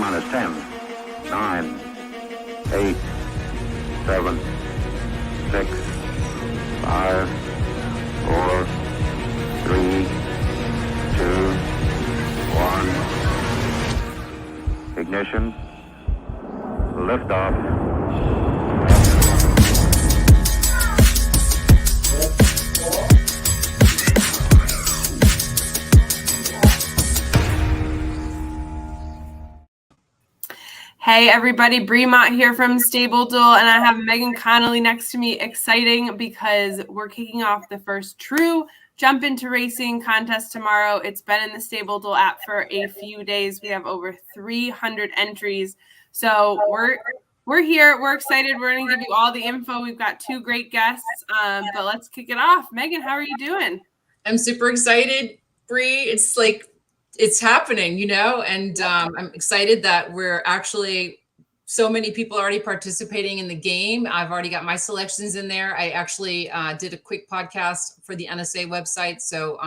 minus 10, 9, 8, 7, 6, 5, 4, 3, 2, 1. Ignition. Liftoff. Hey everybody, Bremont here from StableDuel, and I have Megan Connolly next to me. Exciting because we're kicking off the first true Jump Into Racing contest tomorrow. It's been in the StableDuel app for a few days. We have over 300 entries. So we're here. We're excited. We're going to give you all the info. We've got two great guests, but let's kick it off. Megan, how are you doing? I'm super excited, Bree. It's like it's happening, you know, and I'm excited that we're actually so many people already participating in the game. I've already got my selections in there. I actually did a quick podcast for the NSA website. So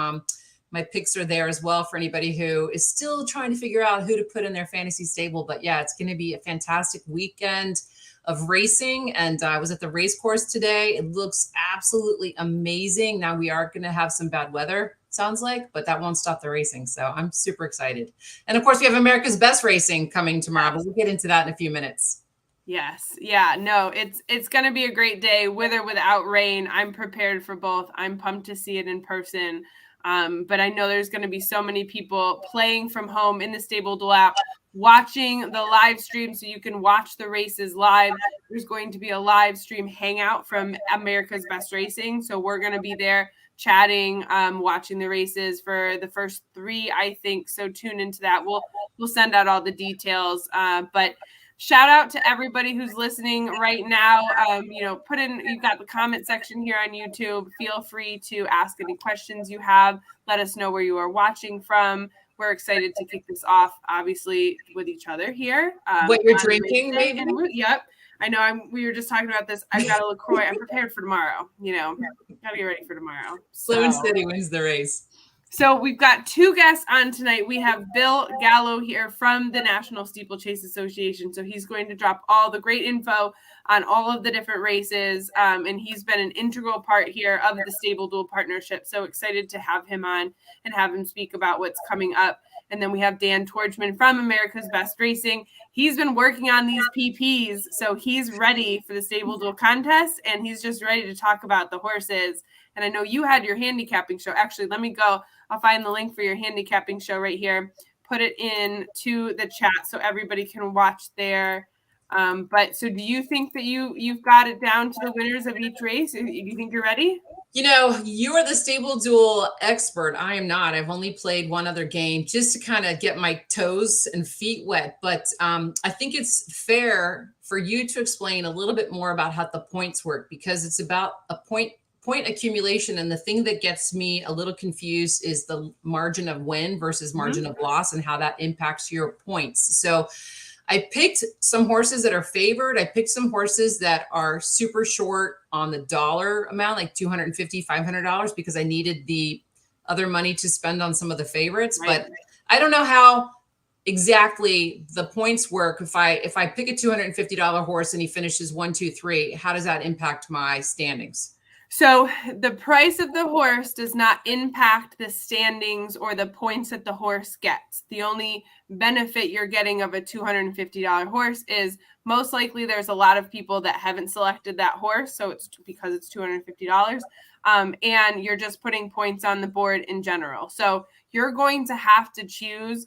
my picks are there as well for anybody who is still trying to figure out who to put in their fantasy stable. But yeah, it's going to be a fantastic weekend of racing. And I was at the race course today. It looks absolutely amazing. Now we are going to have some bad weather, sounds like, but that won't stop the racing. So I'm super excited. And of course we have America's Best Racing coming tomorrow, but we'll get into that in a few minutes. Yes. Yeah, no, it's going to be a great day with or without rain. I'm prepared for both. I'm pumped to see it in person. But I know there's going to be so many people playing from home in the StableDuel app, watching the live stream so you can watch the races live. There's going to be a live stream hangout from America's Best Racing. So we're going to be there chatting, watching the races for the first three, I think. So tune into that. We'll send out all the details. But shout out to everybody who's listening right now. You've got the comment section here on YouTube. Feel free to ask any questions you have. Let us know where you are watching from. We're excited to kick this off, obviously, with each other here. What you're drinking, maybe? Yep. I know we were just talking about this. I've got a LaCroix. I'm prepared for tomorrow. Got to get ready for tomorrow. Slow and steady wins the race. So we've got two guests on tonight. We have Bill Gallo here from the National Steeplechase Association. So he's going to drop all the great info on all of the different races. And he's been an integral part here of the StableDuel partnership. So excited to have him on and have him speak about what's coming up. And then we have Dan Torchman from America's Best Racing. He's been working on these PPs, so he's ready for the StableDuel contest, and he's just ready to talk about the horses. And I know you had your handicapping show. Actually, let me go. I'll find the link for your handicapping show right here. Put it in to the chat so everybody can watch there. But so do you think that you've got it down to the winners of each race? Do you think you're ready? You know, you are the StableDuel expert. I am not. I've only played one other game just to kind of get my toes and feet wet. But I think it's fair for you to explain a little bit more about how the points work, because it's about a point accumulation. And the thing that gets me a little confused is the margin of win versus margin of loss and how that impacts your points. So I picked some horses that are favored. I picked some horses that are super short on the dollar amount, like $250, $500, because I needed the other money to spend on some of the favorites. Right. But I don't know how exactly the points work. If I pick a $250 horse and he finishes 1, 2, 3, how does that impact my standings? So the price of the horse does not impact the standings or the points that the horse gets. The only benefit you're getting of a $250 horse is most likely there's a lot of people that haven't selected that horse. So it's because it's $250. And you're just putting points on the board in general. So you're going to have to choose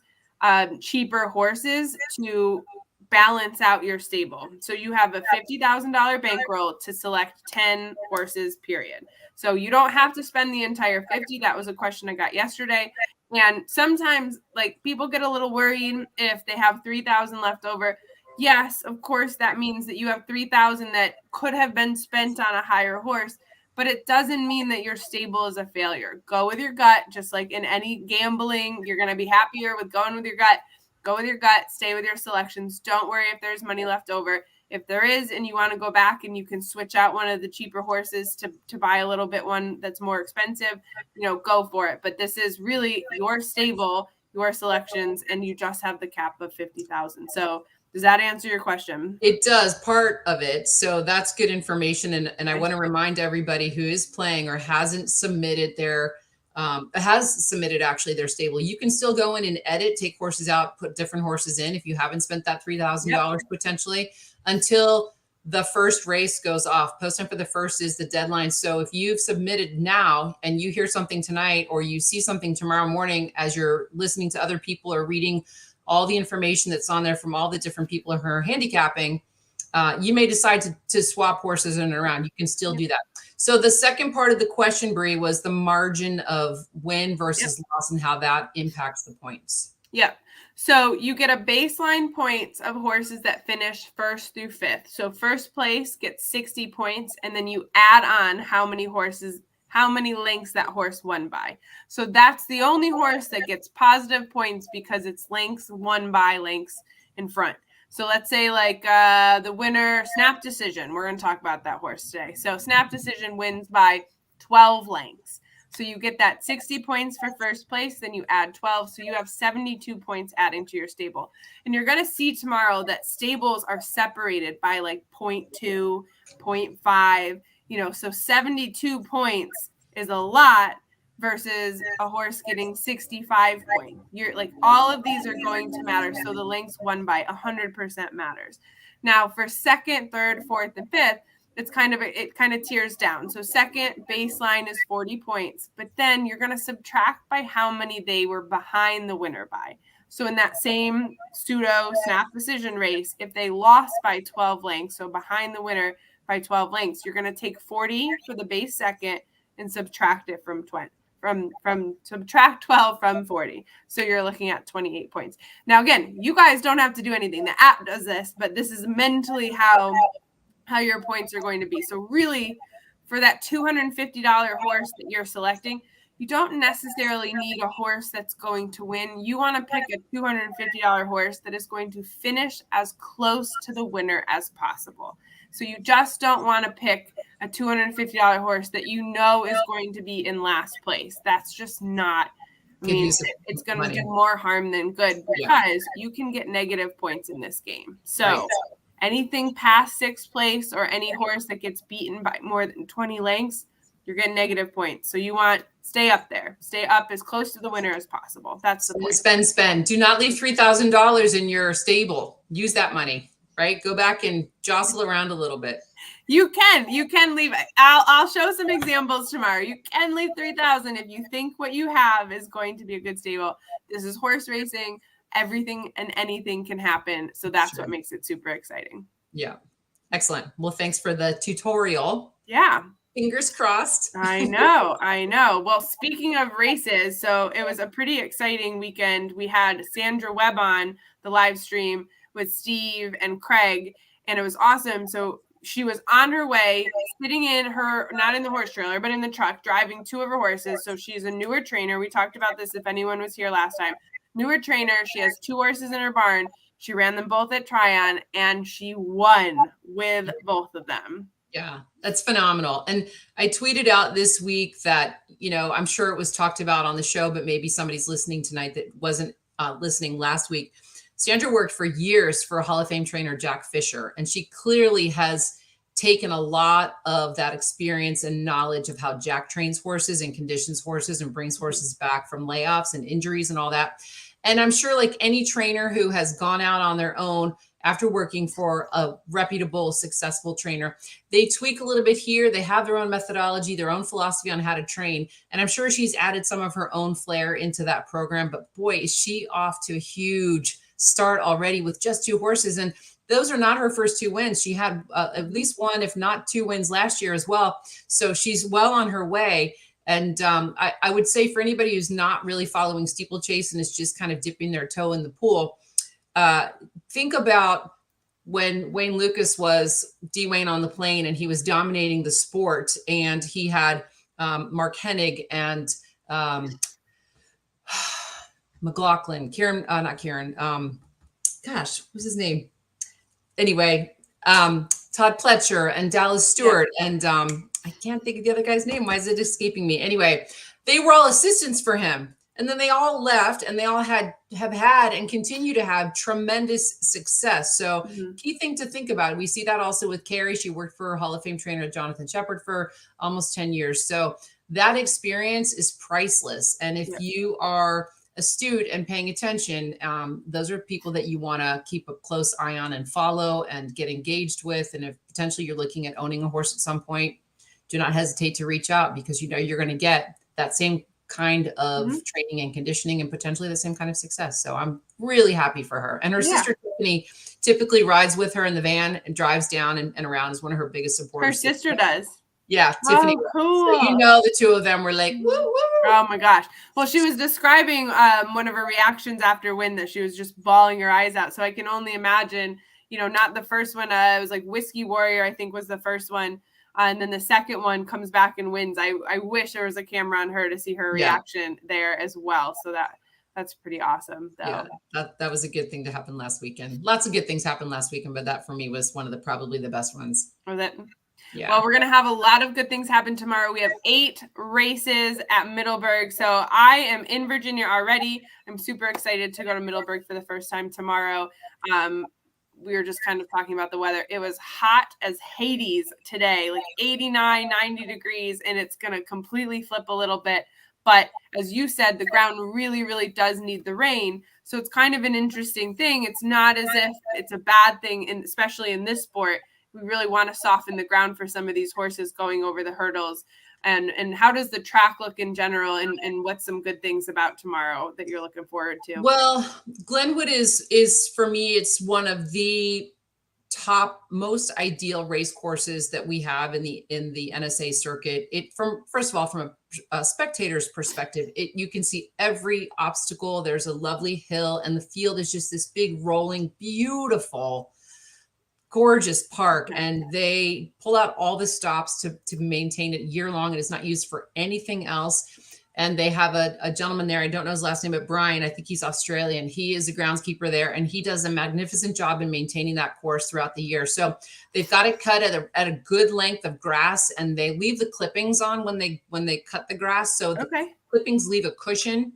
cheaper horses to balance out your stable. So you have a $50,000 bankroll to select 10 horses, period. So you don't have to spend the entire 50. That was a question I got yesterday. And sometimes like people get a little worried if they have 3,000 left over. Yes, of course, that means that you have 3,000 that could have been spent on a higher horse, but it doesn't mean that your stable is a failure. Go with your gut. Just like in any gambling, you're going to be happier with going with your gut. Go with your gut, stay with your selections. Don't worry if there's money left over. If there is, and you want to go back and you can switch out one of the cheaper horses to buy a little bit one that's more expensive, go for it. But this is really your stable. your selections, and you just have the cap of 50,000. So does that answer your question? It does, part of it. So that's good information. And I want to remind everybody who is playing or hasn't submitted actually their stable. You can still go in and edit, take horses out, put different horses in if you haven't spent that $3,000 potentially until the first race goes off. Post time for the first is the deadline. So if you've submitted now and you hear something tonight or you see something tomorrow morning as you're listening to other people or reading all the information that's on there from all the different people who are handicapping, you may decide to swap horses in and around. You can still do that. So the second part of the question, Bree, was the margin of win versus loss and how that impacts the points. Yep. So you get a baseline points of horses that finish 1st through 5th. So first place gets 60 points, and then you add on how many lengths that horse won by. So that's the only horse that gets positive points because it's lengths won by lengths in front. So let's say like the winner, Snap Decision. We're going to talk about that horse today. So Snap Decision wins by 12 lengths. So you get that 60 points for first place, then you add 12. So you have 72 points adding to your stable. And you're going to see tomorrow that stables are separated by like 0.2, 0.5, so 72 points is a lot versus a horse getting 65 points. You're like, all of these are going to matter. So the lengths won by 100% matters. Now for 2nd, 3rd, 4th, and 5th, it kind of tiers down. So second baseline is 40 points, but then you're going to subtract by how many they were behind the winner by. So in that same pseudo Snap Decision race, if they lost by 12 lengths, so behind the winner by 12 lengths, you're going to take 40 for the base second and subtract it from 20. Subtract 12 from 40. So you're looking at 28 points. Now, again, you guys don't have to do anything. The app does this, but this is mentally how your points are going to be. So really, for that $250 horse that you're selecting, you don't necessarily need a horse that's going to win. You want to pick a $250 horse that is going to finish as close to the winner as possible. So you just don't want to pick a $250 horse that you know is going to be in last place. That's just not, it's going to do more harm than good because you can get negative points in this game. So anything past 6th place or any horse that gets beaten by more than 20 lengths, you're getting negative points. So you want stay up there. Stay up as close to the winner as possible. That's the point. Spend. Do not leave $3,000 in your stable. Use that money, right? Go back and jostle around a little bit. You can leave. I'll show some examples tomorrow. You can leave 3,000 if you think what you have is going to be a good stable. This is horse racing. Everything and anything can happen. So that's what makes it super exciting. Yeah. Excellent. Well, thanks for the tutorial. Yeah. Fingers crossed. I know. Well, speaking of races, so it was a pretty exciting weekend. We had Sandra Webb on the live stream with Steve and Craig, and it was awesome. So she was on her way, sitting in her, not in the horse trailer, but in the truck, driving 2 of her horses. So she's a newer trainer. We talked about this if anyone was here last time. Newer trainer. She has 2 horses in her barn. She ran them both at Tryon, and she won with both of them. Yeah, that's phenomenal. And I tweeted out this week that, I'm sure it was talked about on the show, but maybe somebody's listening tonight that wasn't listening last week. Sandra worked for years for Hall of Fame trainer Jack Fisher, and she clearly has taken a lot of that experience and knowledge of how Jack trains horses and conditions horses and brings horses back from layoffs and injuries and all that. And I'm sure like any trainer who has gone out on their own after working for a reputable, successful trainer, they tweak a little bit here. They have their own methodology, their own philosophy on how to train. And I'm sure she's added some of her own flair into that program. But boy, is she off to a huge start already with just 2 horses. And those are not her first 2 wins. She had at least 1, if not 2 wins last year as well. So she's well on her way. And I would say for anybody who's not really following steeplechase and is just kind of dipping their toe in the pool, think about when Wayne Lucas was D-Wayne on the plane and he was dominating the sport, and he had Mark Hennig and McLaughlin, not Kieran. Gosh, what's his name? Anyway, Todd Pletcher and Dallas Stewart. Yeah. And I can't think of the other guy's name. Why is it escaping me? Anyway, they were all assistants for him. And then they all left, and they all have had and continue to have tremendous success. So key thing to think about. We see that also with Carrie. She worked for Hall of Fame trainer Jonathan Shepard for almost 10 years. So that experience is priceless. And if you are astute and paying attention, those are people that you want to keep a close eye on and follow and get engaged with. And if potentially you're looking at owning a horse at some point, do not hesitate to reach out, because you know you're going to get that same kind of training and conditioning and potentially the same kind of success. So I'm really happy for her. And her sister Tiffany typically rides with her in the van and drives down and around, is one of her biggest supporters. Her sister does. Yeah, Tiffany. Cool. So you know the two of them were like, woo, woo. Oh my gosh. Well, she was describing one of her reactions after win that she was just bawling her eyes out. So I can only imagine, you know, not the first one. It was like Whiskey Warrior, I think was the first one. And then the second one comes back and wins. I wish there was a camera on her to see her reaction there as well. So that's pretty awesome. Though. Yeah, that was a good thing to happen last weekend. Lots of good things happened last weekend, but that for me was one of probably the best ones. Was it? Yeah. Well, we're going to have a lot of good things happen tomorrow. We have 8 races at Middleburg. So I am in Virginia already. I'm super excited to go to Middleburg for the first time tomorrow. We were just kind of talking about the weather. It was hot as Hades today, like 89, 90 degrees, and it's going to completely flip a little bit. But as you said, the ground really, really does need the rain. So it's kind of an interesting thing. It's not as if it's a bad thing, and especially in this sport. We really want to soften the ground for some of these horses going over the hurdles. And how does the track look in general, and what's some good things about tomorrow that you're looking forward to? Well, Glenwood is for me, it's one of the top most ideal race courses that we have in the NSA circuit. First of all, from a spectator's perspective, you can see every obstacle. There's a lovely hill, and the field is just this big rolling, beautiful, gorgeous park, and they pull out all the stops to maintain it year long. It is not used for anything else. And they have a gentleman there. I don't know his last name, but Brian, I think he's Australian. He is a groundskeeper there, and he does a magnificent job in maintaining that course throughout the year. So they've got it cut at a good length of grass, and they leave the clippings on when they cut the grass. So the clippings leave a cushion.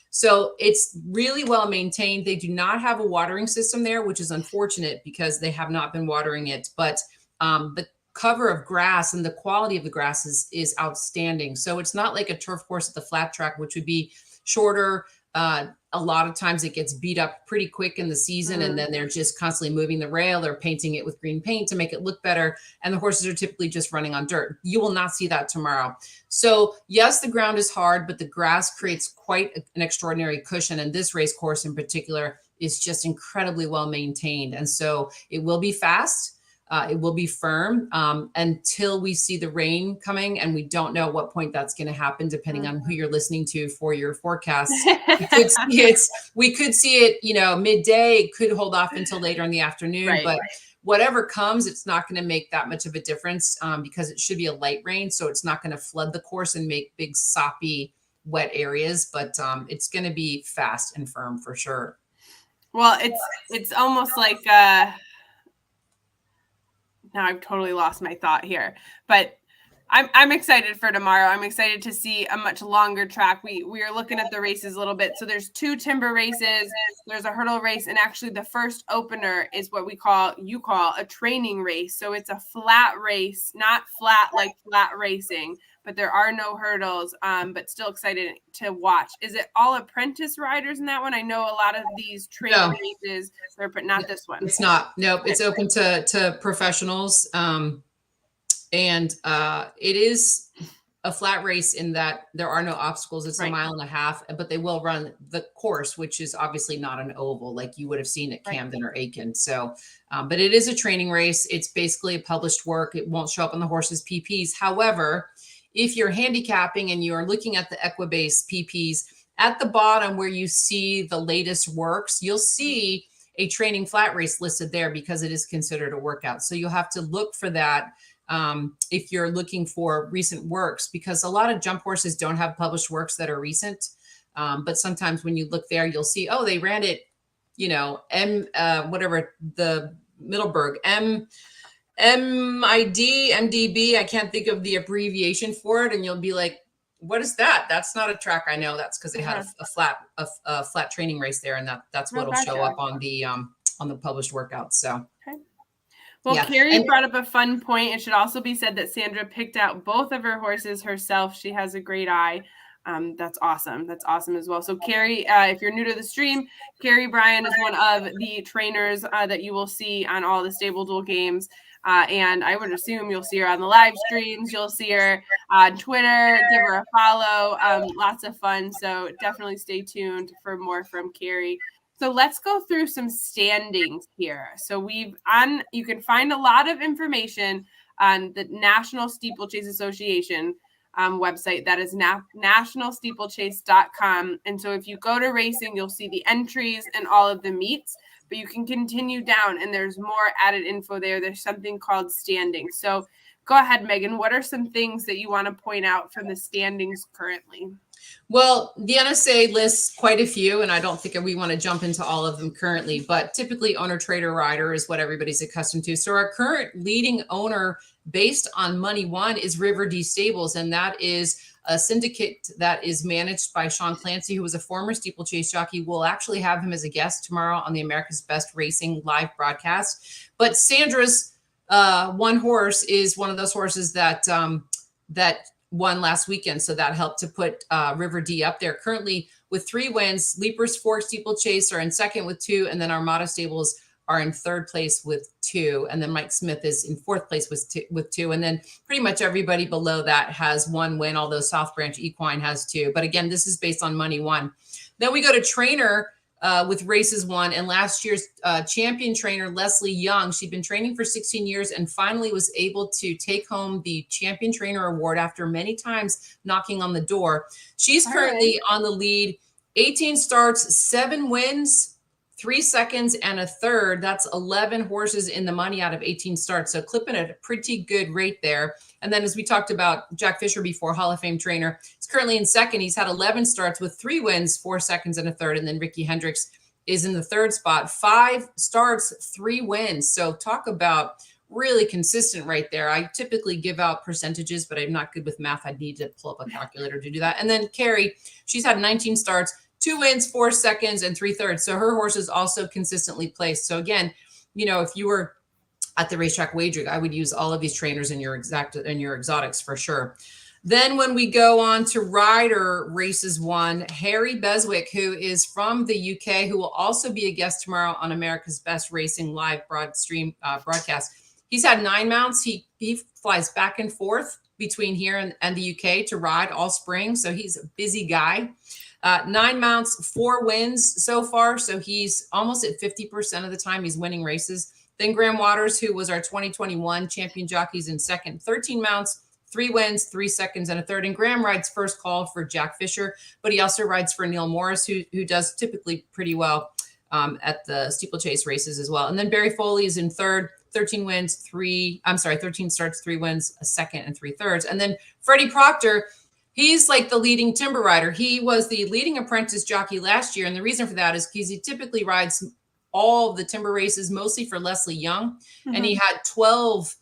So it's really well maintained. They do not have a watering system there, which is unfortunate because they have not been watering it. But the cover of grass and the quality of the grass is outstanding. So it's not like a turf course at the flat track, which would be shorter. A lot of times it gets beat up pretty quick in the season, and then they're just constantly moving the rail. They're painting it with green paint to make it look better. And the horses are typically just running on dirt. You will not see that tomorrow. So yes, the ground is hard, but the grass creates quite an extraordinary cushion. And this race course in particular is just incredibly well maintained. And so it will be fast. It will be firm until we see the rain coming, and we don't know at what point that's going to happen, depending on who you're listening to for your forecast. We could see it, midday. It could hold off until later in the afternoon, but whatever comes, it's not going to make that much of a difference because it should be a light rain, so it's not going to flood the course and make big soppy, wet areas. But it's going to be fast and firm for sure. Well, it's almost like. Now I've totally lost my thought here, but I'm excited for tomorrow. I'm excited to see a much longer track. We are looking at the races a little bit. So there's 2 timber races. There's a hurdle race, and actually the first opener is what you call a training race. So it's a flat race, not flat like flat racing, but there are no hurdles. But still excited to watch. Is it all apprentice riders in that one? I know a lot of these training races, but not this one. It's not. Nope. It's open to professionals. And it is a flat race in that there are no obstacles. It's a mile and a half, but they will run the course, which is obviously not an oval like you would have seen at Camden or Aiken. So, but it is a training race. It's basically a published work. It won't show up on the horse's PPs. However, if you're handicapping and you're looking at the Equibase PPs, at the bottom where you see the latest works, you'll see a training flat race listed there because it is considered a workout. So you'll have to look for that if you're looking for recent works, because a lot of jump horses don't have published works that are recent. But sometimes when you look there, you'll see, oh, they ran it, whatever the Middleburg, MID, MDB. I can't think of the abbreviation for it. And you'll be like, What is that? That's not a track I know. That's because they had a flat training race there, and that's what'll show up on the published workouts. So. Okay. Well, yeah. Carrie brought up a fun point. It should also be said that Sandra picked out both of her horses herself. She has a great eye. That's awesome. That's awesome as well. So Carrie, if you're new to the stream, Carrie Bryan is one of the trainers that you will see on all the StableDuel games. And I would assume you'll see her on the live streams. You'll see her on Twitter. Give her a follow. Lots of fun. So definitely stay tuned for more from Carrie. So let's go through some standings here. So you can find a lot of information on the National Steeplechase Association website. That is nationalsteeplechase.com. And so if you go to racing, you'll see the entries and all of the meets, but you can continue down and there's more added info there. There's something called standings. So go ahead, Megan. What are some things that you want to point out from the standings currently? Well, the NSA lists quite a few, and I don't think we want to jump into all of them currently, but typically owner, trader, rider is what everybody's accustomed to. So our current leading owner based on Money One is River D Stables, and that is a syndicate that is managed by Sean Clancy, who was a former steeplechase jockey. We'll actually have him as a guest tomorrow on the America's Best Racing live broadcast. But Sandra's one horse is one of those horses that won last weekend. So that helped to put River D up there. Currently with 3 wins, Leapers Fork Steeplechase are in second with 2, and then Armada Stables are in third place with 2, and then Mike Smith is in fourth place with 2, and then pretty much everybody below that has 1 win, although South Branch Equine has 2. But again, this is based on Money One. Then we go to trainer with races 1, and last year's champion trainer, Leslie Young, she'd been training for 16 years and finally was able to take home the champion trainer award after many times knocking on the door. She's currently on the lead, 18 starts, 7 wins, 3 seconds and a third. That's 11 horses in the money out of 18 starts. So clipping at a pretty good rate there. And then as we talked about Jack Fisher before, Hall of Fame trainer, he's currently in second. He's had 11 starts with 3 wins, 4 seconds and a third. And then Ricky Hendricks is in the third spot, 5 starts, 3 wins. So talk about really consistent right there. I typically give out percentages, but I'm not good with math. I'd need to pull up a calculator to do that. And then Carrie, she's had 19 starts, 2 wins, 4 seconds, and 3/3. So her horse is also consistently placed. So again, you know, if you were at the racetrack wagering, I would use all of these trainers in your exotics for sure. Then when we go on to rider races 1, Harry Beswick, who is from the UK, who will also be a guest tomorrow on America's Best Racing live broadcast. He's had 9 mounts. He flies back and forth between here and the UK to ride all spring. So he's a busy guy. 9 mounts, 4 wins so far. So he's almost at 50% of the time he's winning races. Then Graham Waters, who was our 2021 champion jockeys in second, 13 mounts, 3 wins, 3 seconds and a third. And Graham rides first call for Jack Fisher, but he also rides for Neil Morris, who does typically pretty well at the steeplechase races as well. And then Barry Foley is in third, 13 starts, 3 wins, a second and 3/3. And then Freddie Proctor, he's like the leading timber rider. He was the leading apprentice jockey last year. And the reason for that is because he typically rides all the timber races, mostly for Leslie Young. Mm-hmm. And he had 12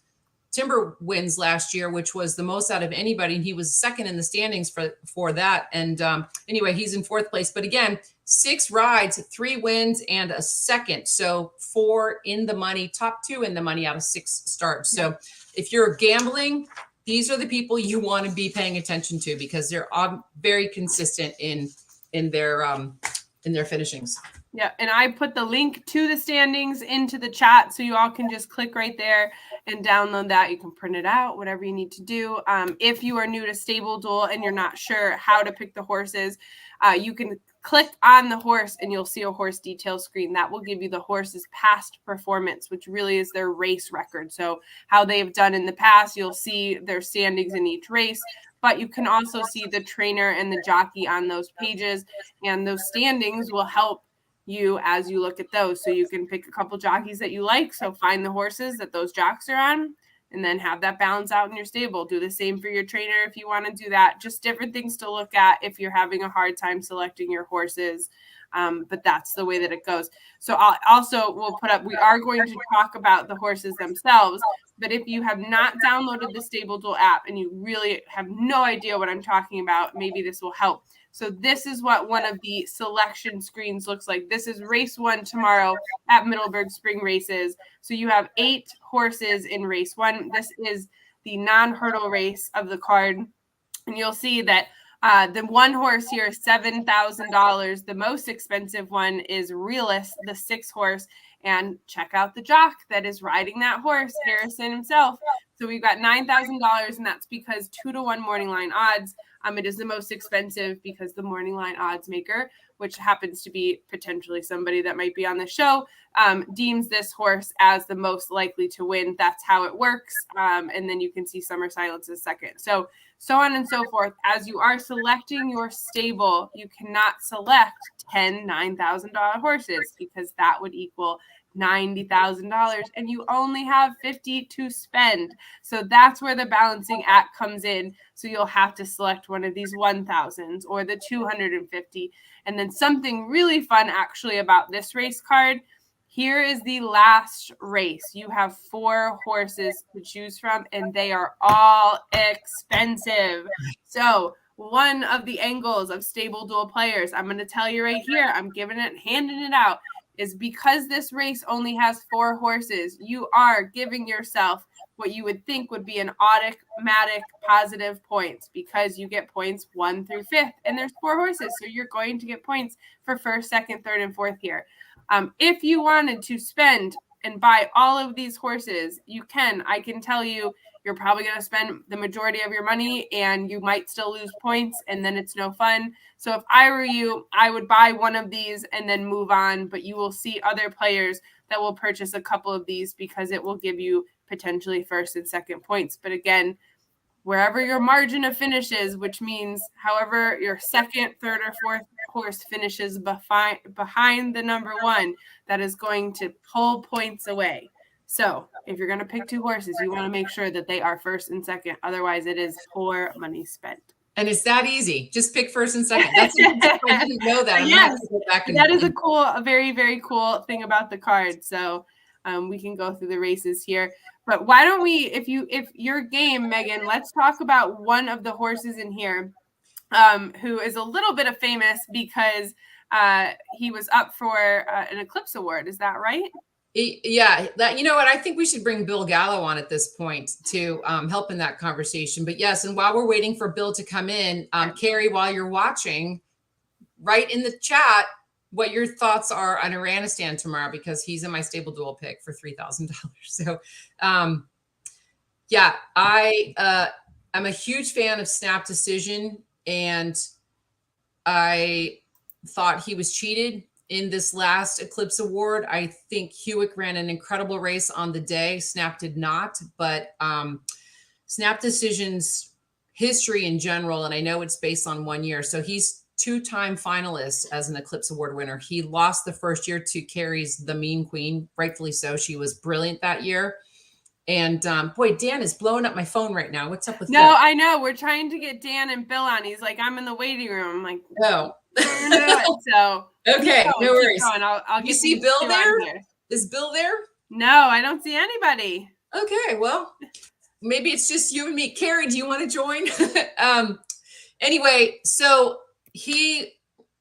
timber wins last year, which was the most out of anybody. And he was second in the standings for that. And anyway, he's in fourth place. But again, 6 rides, 3 wins and a second. So 4 in the money, top 2 in the money out of 6 starts. So if you're gambling, these are the people you want to be paying attention to because they're very consistent in their finishings. Yeah, and I put the link to the standings into the chat, so you all can just click right there and download that. You can print it out, whatever you need to do. If you are new to StableDuel and you're not sure how to pick the horses, you can click on the horse and you'll see a horse detail screen. That will give you the horse's past performance, which really is their race record. So how they've done in the past, you'll see their standings in each race. But you can also see the trainer and the jockey on those pages, and those standings will help you as you look at those. So you can pick a couple jockeys that you like. So find the horses that those jocks are on and then have that balance out in your stable. Do the same for your trainer if you want to do that. Just different things to look at if you're having a hard time selecting your horses. but that's the way that it goes. So we are going to talk about the horses themselves, but if you have not downloaded the StableDuel app and you really have no idea what I'm talking about, maybe this will help. So this is what one of the selection screens looks like. This is race 1 tomorrow at Middleburg Spring Races. So you have 8 horses in race 1. This is the non-hurdle race of the card. And you'll see that the one horse here is $7,000. The most expensive one is Realist, the 6 horse. And check out the jock that is riding that horse, Harrison himself. So we've got $9,000, and that's because 2-to-1 morning line odds. It is the most expensive because the morning line odds maker, which happens to be potentially somebody that might be on the show, deems this horse as the most likely to win. That's how it works. And then you can see Summer Silence is second. So on and so forth. As you are selecting your stable, you cannot select 10 $9,000 horses because that would equal $90,000 and you only have 50 to spend. So that's where the balancing act comes in. So you'll have to select one of these 1,000s or the 250. And then something really fun actually about this race card. Here is the last race. You have 4 horses to choose from, and they are all expensive. So one of the angles of StableDuel players, I'm going to tell you right here, I'm handing it out, is because this race only has 4 horses, you are giving yourself what you would think would be an automatic positive points because you get points 1 through 5th, and there's 4 horses. So you're going to get points for 1st, 2nd, 3rd, and 4th here. If you wanted to spend and buy all of these horses, you can. I can tell you, you're probably going to spend the majority of your money and you might still lose points and then it's no fun. So if I were you, I would buy one of these and then move on. But you will see other players that will purchase a couple of these because it will give you potentially 1st and 2nd points. But again, wherever your margin of finish is, which means however your 2nd, 3rd, or 4th horse finishes behind the number 1, that is going to pull points away. So if you're going to pick 2 horses, you want to make sure that they are 1st and 2nd. Otherwise, it is poor money spent. And it's that easy. Just pick 1st and 2nd. That's I didn't know that. Yes, that is a very, very cool thing about the card. So we can go through the races here. But why don't we, if your game, Megan, let's talk about one of the horses in here who is a little bit of famous because he was up for an Eclipse Award. Is that right? Yeah, that, you know what, I think we should bring Bill Gallo on at this point to help in that conversation. But yes, and while we're waiting for Bill to come in, Carrie, while you're watching, write in the chat what your thoughts are on Iranistan tomorrow, because he's in my StableDuel pick for $3,000. So yeah, I'm a huge fan of Snap Decision, and I thought he was cheated in this last Eclipse Award. I think Hewitt ran an incredible race on the day. Snap did not, but Snap Decision's history in general, and I know it's based on 1 year. So he's 2-time finalist as an Eclipse Award winner. He lost the first year to Carrie's The Mean Queen, rightfully so. She was brilliant that year. And boy, Dan is blowing up my phone right now. What's up with that? No, I know. We're trying to get Dan and Bill on. He's like, I'm in the waiting room. I'm like, oh. So okay, no worries. I'll you see Bill there? Is Bill there? No, I don't see anybody. Okay, well, maybe it's just you and me. Carrie, do you want to join? Anyway, so he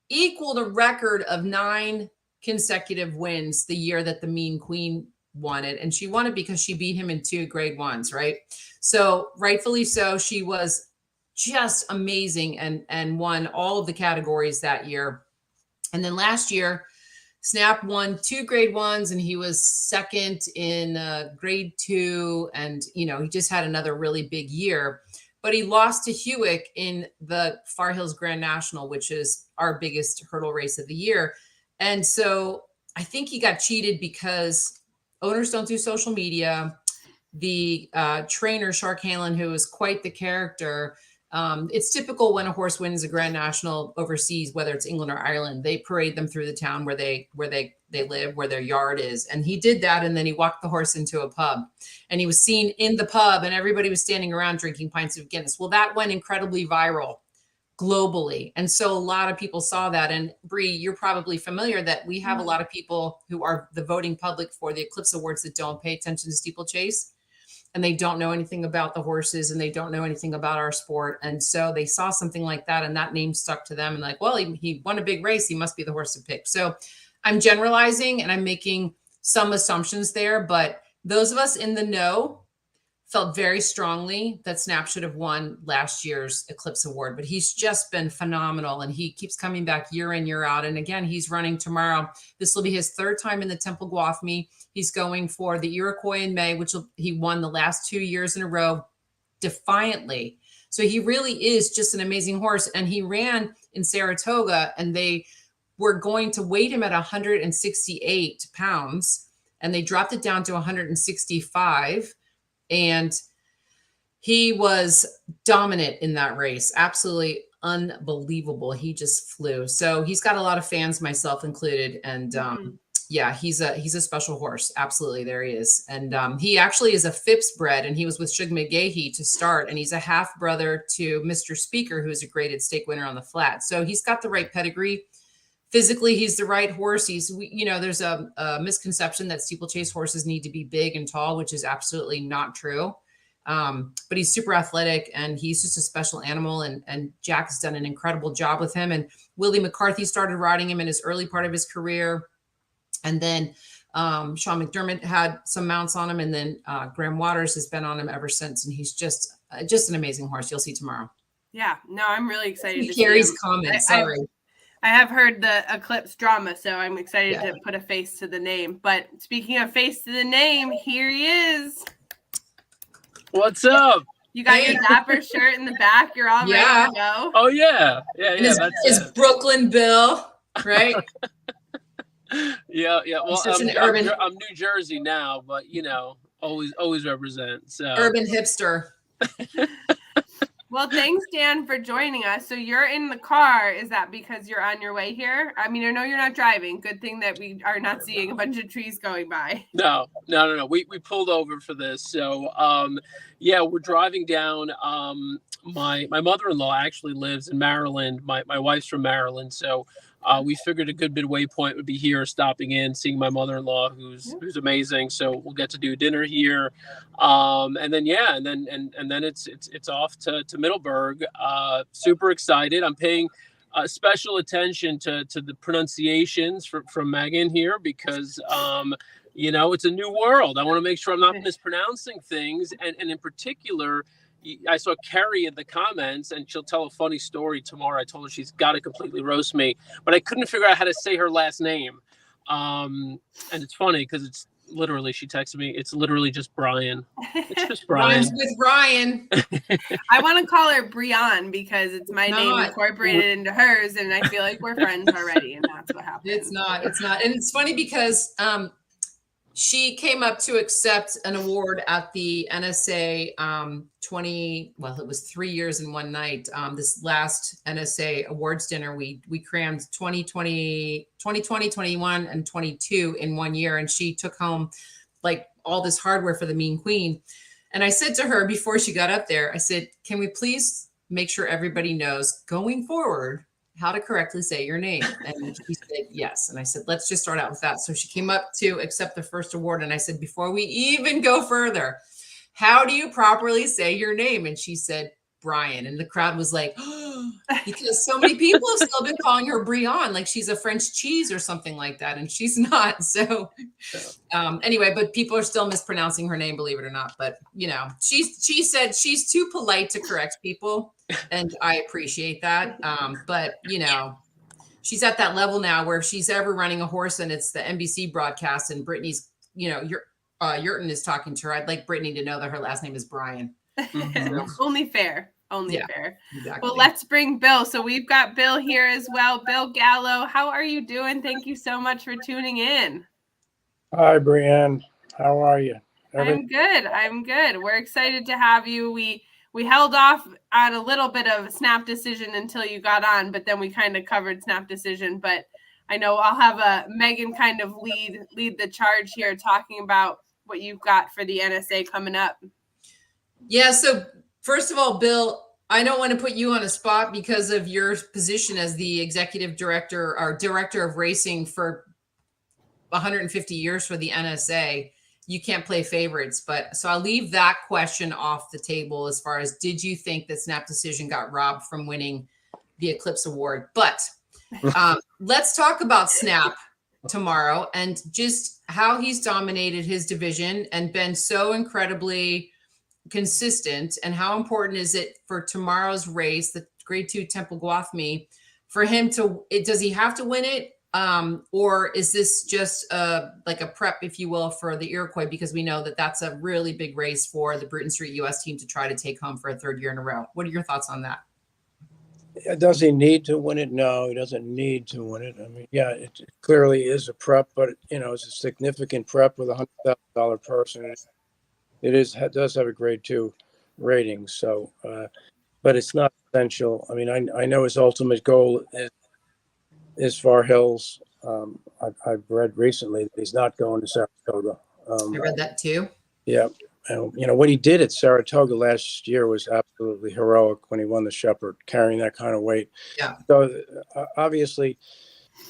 equaled a record of 9 consecutive wins the year that the Mean Queen won it. And she won it because she beat him in 2 grade 1s, right? So rightfully so, she was just amazing and won all of the categories that year. And then last year, Snap won 2 grade 1s and he was 2nd in grade 2. And, you know, he just had another really big year. But he lost to Hewitt in the Far Hills Grand National, which is our biggest hurdle race of the year. And so I think he got cheated because owners don't do social media. The trainer, Shark Hanlon, who is quite the character, it's typical when a horse wins a Grand National overseas, whether it's England or Ireland, they parade them through the town where they live, where their yard is. And he did that. And then he walked the horse into a pub and he was seen in the pub and everybody was standing around drinking pints of Guinness. Well, that went incredibly viral globally. And so a lot of people saw that. And Bree, you're probably familiar that we have a lot of people who are the voting public for the Eclipse Awards that don't pay attention to steeplechase, and they don't know anything about the horses, and they don't know anything about our sport. And so they saw something like that, and that name stuck to them, and like, well, he won a big race, he must be the horse to pick. So I'm generalizing and I'm making some assumptions there, but those of us in the know felt very strongly that Snap should have won last year's Eclipse Award, but he's just been phenomenal, and he keeps coming back year in, year out. And again, he's running tomorrow. This will be his third time in the Temple Guafmi. He's going for the Iroquois in May, which he won the last 2 years in a row defiantly. So he really is just an amazing horse. And he ran in Saratoga, and they were going to weight him at 168 pounds, and they dropped it down to 165. And he was dominant in that race. Absolutely unbelievable. He just flew. So he's got a lot of fans, myself included. And yeah, he's a special horse. Absolutely. There he is. And he actually is a Phipps bred, and he was with Shug McGahee to start. And he's a half brother to Mr. Speaker, who's a graded stake winner on the flat. So he's got the right pedigree. Physically, he's the right horse. There's a misconception that steeplechase horses need to be big and tall, which is absolutely not true. But he's super athletic, and he's just a special animal. And Jack has done an incredible job with him. And Willie McCarthy started riding him in his early part of his career. And then Sean McDermott had some mounts on him. And then Graham Waters has been on him ever since. And he's just an amazing horse. You'll see tomorrow. Yeah, no, I'm really excited to Carrie's see him. comments. Sorry. I have heard the Eclipse drama, so I'm excited to put a face to the name. But speaking of face to the name, here he is. What's up? You got your Dapper shirt in the back. You're all ready to go. Oh, yeah. Yeah. It's Brooklyn Bill, right? Yeah. Well, I'm New Jersey now, but, always represent. So urban hipster. Well, thanks, Dan, for joining us. So you're in the car. Is that because you're on your way here? I mean, I know you're not driving. Good thing that we are not seeing a bunch of trees going by. No. We pulled over for this. So, we're driving down. My mother-in-law actually lives in Maryland. My wife's from Maryland. So we figured a good midway point would be here, stopping in, seeing my mother-in-law, who's amazing. So we'll get to do dinner here, and then it's off to Middleburg. Super excited. I'm paying special attention to the pronunciations from Megan here because it's a new world. I want to make sure I'm not mispronouncing things, and in particular, I saw Carrie in the comments, and she'll tell a funny story tomorrow. I told her she's got to completely roast me, but I couldn't figure out how to say her last name. And it's funny because it's literally, she texted me, it's literally just Brian. It's just Brian. Rhymes with Ryan. I want to call her Brianne because it's my name incorporated into hers, and I feel like we're friends already, and that's what happened. It's not. And it's funny because she came up to accept an award at the NSA it was 3 years and one night. This last NSA awards dinner, we crammed 2020, 21, and 22 in 1 year. And she took home like all this hardware for the Mean Queen. And I said to her before she got up there, I said, can we please make sure everybody knows going forward how to correctly say your name? And she said yes. And I said, let's just start out with that. So she came up to accept the first award. And I said, before we even go further, how do you properly say your name? And she said, Brian. And the crowd was like, oh, because so many people have still been calling her Brianne, like she's a French cheese or something like that. And she's not. So anyway, but people are still mispronouncing her name, believe it or not. But, she said she's too polite to correct people. And I appreciate that. But, she's at that level now where if she's ever running a horse and it's the NBC broadcast and Brittany's, Yurton is talking to her, I'd like Brittany to know that her last name is Brian. Only fair. Fair. Exactly. Well, let's bring Bill. So we've got Bill here as well. Bill Gallo, how are you doing? Thank you so much for tuning in. Hi, Brianne. How are you? I'm good. We're excited to have you. We held off on a little bit of Snap Decision until you got on, but then we kind of covered Snap Decision. But I know I'll have Megan kind of lead the charge here, talking about what you've got for the NSA coming up. Yeah. So first of all, Bill, I don't want to put you on a spot because of your position as the executive director or director of racing for 150 years for the NSA. You can't play favorites, but so I'll leave that question off the table as far as did you think that Snap Decision got robbed from winning the Eclipse Award? But let's talk about Snap tomorrow and just how he's dominated his division and been so incredibly consistent, and how important is it for tomorrow's race, the grade 2 Temple Gwathmey, for him to does he have to win it, or is this just like a prep, if you will, for the Iroquois, because we know that that's a really big race for the Bruton Street US team to try to take home for a third year in a row? What are your thoughts on that? Does he need to win it? No, he doesn't need to win it. I mean, yeah, it clearly is a prep, but it's a significant prep with a $100,000 person. It does have a grade 2 rating, so but it's not essential. I mean, I know his ultimate goal is Far Hills. I've read recently that he's not going to Saratoga. I read that too. Yeah, and, what he did at Saratoga last year was absolutely heroic when he won the Shepherd, carrying that kind of weight. Yeah. So obviously,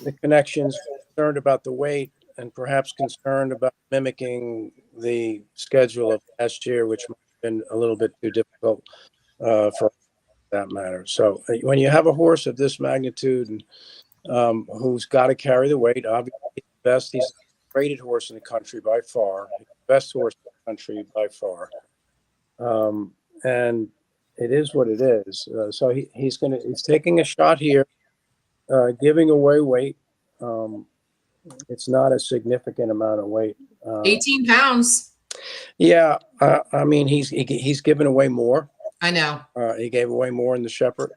the connections, concerned about the weight, and perhaps concerned about mimicking the schedule of last year, which might have been a little bit too difficult for that matter. So when you have a horse of this magnitude and who's got to carry the weight, obviously he's the rated horse in the country by far, the best horse in the country by far. And it is what it is. So he's taking a shot here, giving away weight. It's not a significant amount of weight. 18 pounds. Yeah, I mean he's given away more. I know. He gave away more in the Shepherd,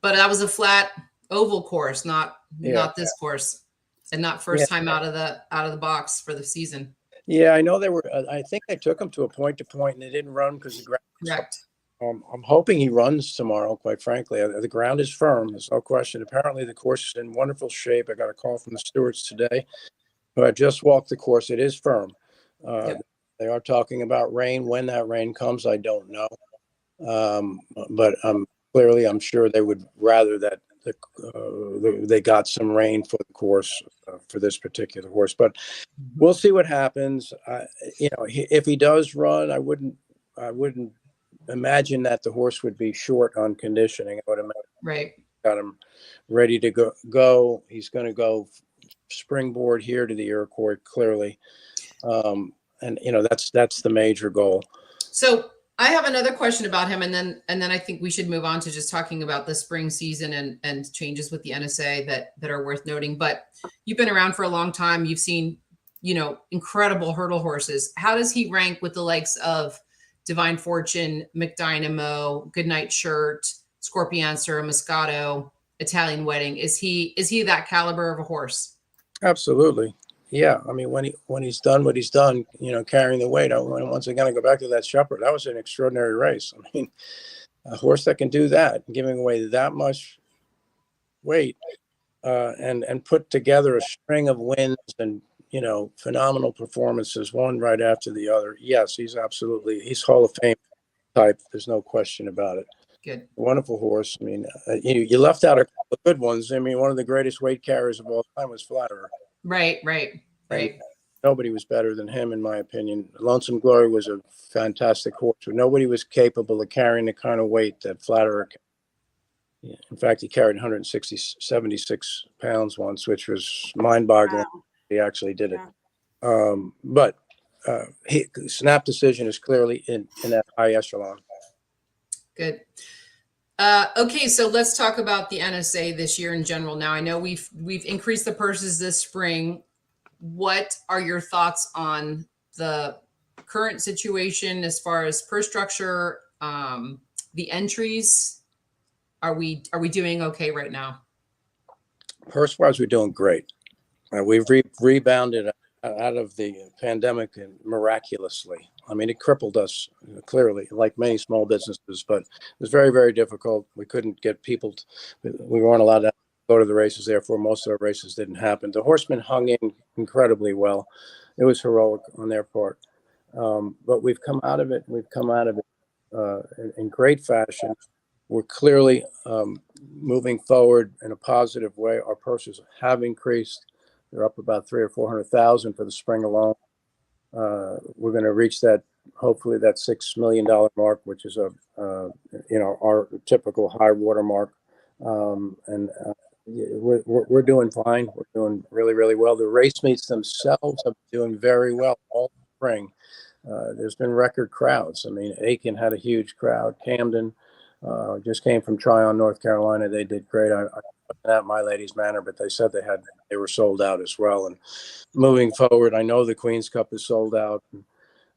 but that was a flat oval course, not this course, and not first time out of the box for the season. Yeah, I know they were. I think they took him to a point and they didn't run because the ground. Correct. I'm hoping he runs tomorrow, quite frankly. The ground is firm. There's no question. Apparently, the course is in wonderful shape. I got a call from the stewards today, who I just walked the course. It is firm. They are talking about rain. When that rain comes, I don't know. But clearly, I'm sure they would rather that they got some rain for the course for this particular horse. But we'll see what happens. If he does run, I wouldn't imagine that the horse would be short on conditioning. I would imagine got him ready to go. He's going to go springboard here to the Iroquois, clearly. And that's the major goal. So I have another question about him, and then I think we should move on to just talking about the spring season and changes with the NSA that are worth noting. But you've been around for a long time. You've seen, incredible hurdle horses. How does he rank with the likes of Divine Fortune, McDynamo, Goodnight Shirt, Scorpiancer, Moscato, Italian Wedding? Is he that caliber of a horse? Absolutely. Yeah. I mean, when he's done what he's done, carrying the weight, once again, I go back to that Shepherd. That was an extraordinary race. I mean, a horse that can do that, giving away that much weight, and put together a string of wins and, phenomenal performances, one right after the other. Yes, he's Hall of Fame type. There's no question about it. Good. Wonderful horse. I mean, you left out a couple of good ones. I mean, one of the greatest weight carriers of all time was Flatterer. Right. Nobody was better than him, in my opinion. Lonesome Glory was a fantastic horse. Nobody was capable of carrying the kind of weight that Flatterer carried. In fact, he carried 76 pounds once, which was mind-boggling. Wow. He actually did it. But Snap Decision is clearly in that high echelon. Good. Okay, so let's talk about the NSA this year in general. Now, I know we've increased the purses this spring. What are your thoughts on the current situation as far as purse structure, the entries? Are we doing okay right now? Purse-wise, we're doing great. We've rebounded out of the pandemic miraculously. I mean, it crippled us clearly, like many small businesses, but it was very, very difficult. We couldn't get people. We weren't allowed to go to the races. Therefore, most of our races didn't happen. The horsemen hung in incredibly well. It was heroic on their part. But we've come out of it. We've come out of it in great fashion. we're clearly moving forward in a positive way. Our purses have increased. They're up about 300,000 or 400,000 for the spring alone. We're going to reach that, hopefully, that $6 million mark, which is our typical high water mark. We're doing fine. We're doing really, really well. The race meets themselves have been doing very well all spring. There's been record crowds. I mean, Aiken had a huge crowd. Camden just came from Tryon, North Carolina. They did great. I wasn't at My Ladies Manor, but they said they were sold out as well. And moving forward, I know the Queen's Cup is sold out.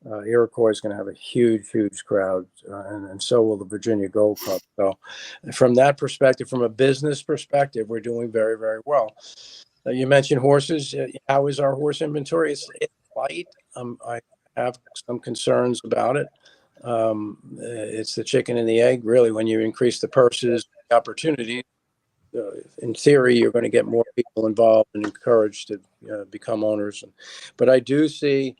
Iroquois is going to have a huge, huge crowd, and so will the Virginia Gold Cup. So from that perspective, from a business perspective, we're doing very, very well. You mentioned horses. How is our horse inventory? It's light. I have some concerns about it. It's the chicken and the egg, really. When you increase the purses, the opportunities, in theory, you're going to get more people involved and encouraged to become owners. But I do see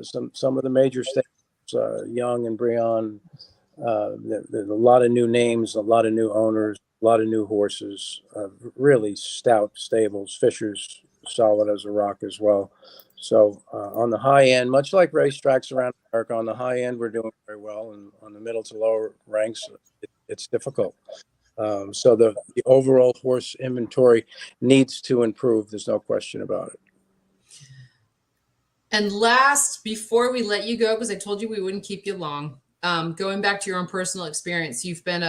some of the major stables, Young and Breon. There's a lot of new names, a lot of new owners, a lot of new horses. Really stout stables. Fisher's solid as a rock as well. So on the high end, much like racetracks around America, on the high end, we're doing very well. And on the middle to lower ranks, it's difficult. So the overall horse inventory needs to improve. There's no question about it. And last, before we let you go, because I told you we wouldn't keep you long, going back to your own personal experience, you've been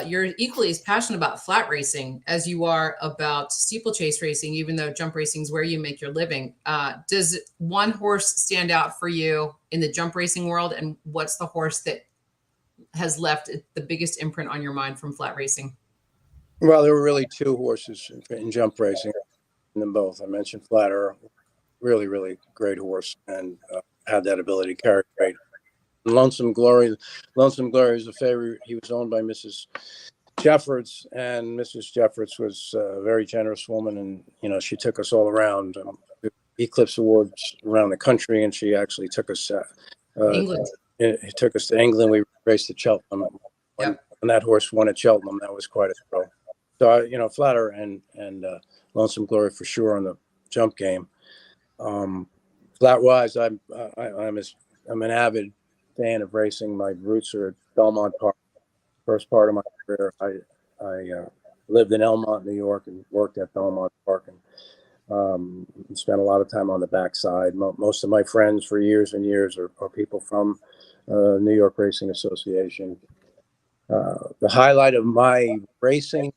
you're equally as passionate about flat racing as you are about steeplechase racing, even though jump racing is where you make your living. Does one horse stand out for you in the jump racing world? And what's the horse that has left the biggest imprint on your mind from flat racing? Well, there were really two horses in jump racing, in them both. I mentioned Flatterer, really, really great horse, and had that ability to carry weight. Lonesome Glory is a favorite. He was owned by Mrs. Jeffords, and Mrs. Jeffords was a very generous woman, and she took us all around Eclipse Awards around the country, and she actually took us England. It took us to England. We raced at Cheltenham. Yep. When that horse won at Cheltenham, that was quite a thrill. So Flatterer and Lonesome Glory for sure on the jump game. Flat-wise, I'm an avid fan of racing. My roots are at Belmont Park. First part of my career, I lived in Elmont, New York, and worked at Belmont Park, and spent a lot of time on the backside. Most of my friends for years and years are people from New York Racing Association. The highlight of my racing,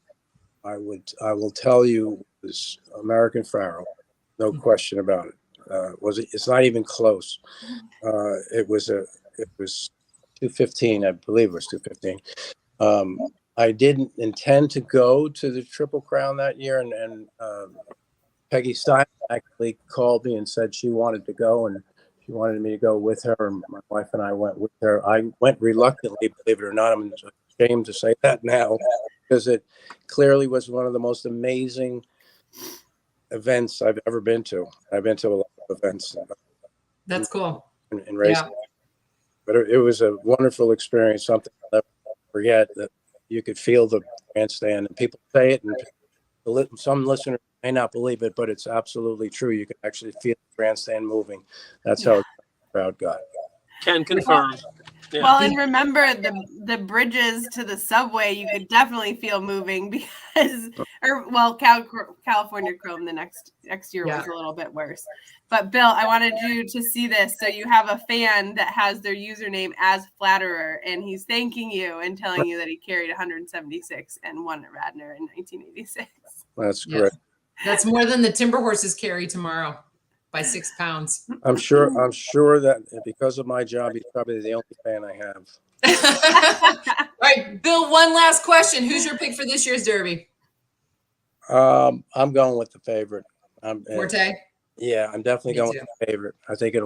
I will tell you, was American Pharoah. No question about it. It's not even close. It was 215, I believe it was 215. I didn't intend to go to the Triple Crown that year, and Peggy Stein actually called me and said she wanted to go, and she wanted me to go with her, and my wife and I went with her. I went reluctantly, believe it or not. I'm ashamed to say that now, because it clearly was one of the most amazing events I've ever been to. I've been to a lot of events. That's cool. In racing. Yeah. But it was a wonderful experience, something I'll never forget, that you could feel the grandstand, and people say it, and some listeners may not believe it, but it's absolutely true. You can actually feel the grandstand moving. That's how the crowd got. Can confirm. Yeah. Well, and remember the bridges to the subway, you could definitely feel moving because, California Chrome the next year was a little bit worse. But Bill, I wanted you to see this. So you have a fan that has their username as Flatterer, and he's thanking you and telling you that he carried 176 and won at Radnor in 1986. That's great. That's more than the Timber Horses carry tomorrow by 6 pounds. I'm sure that because of my job, he's probably the only fan I have. All right, Bill, one last question. Who's your pick for this year's Derby? I'm going with the favorite. Forte? Yeah, I'm definitely going with the favorite. I think it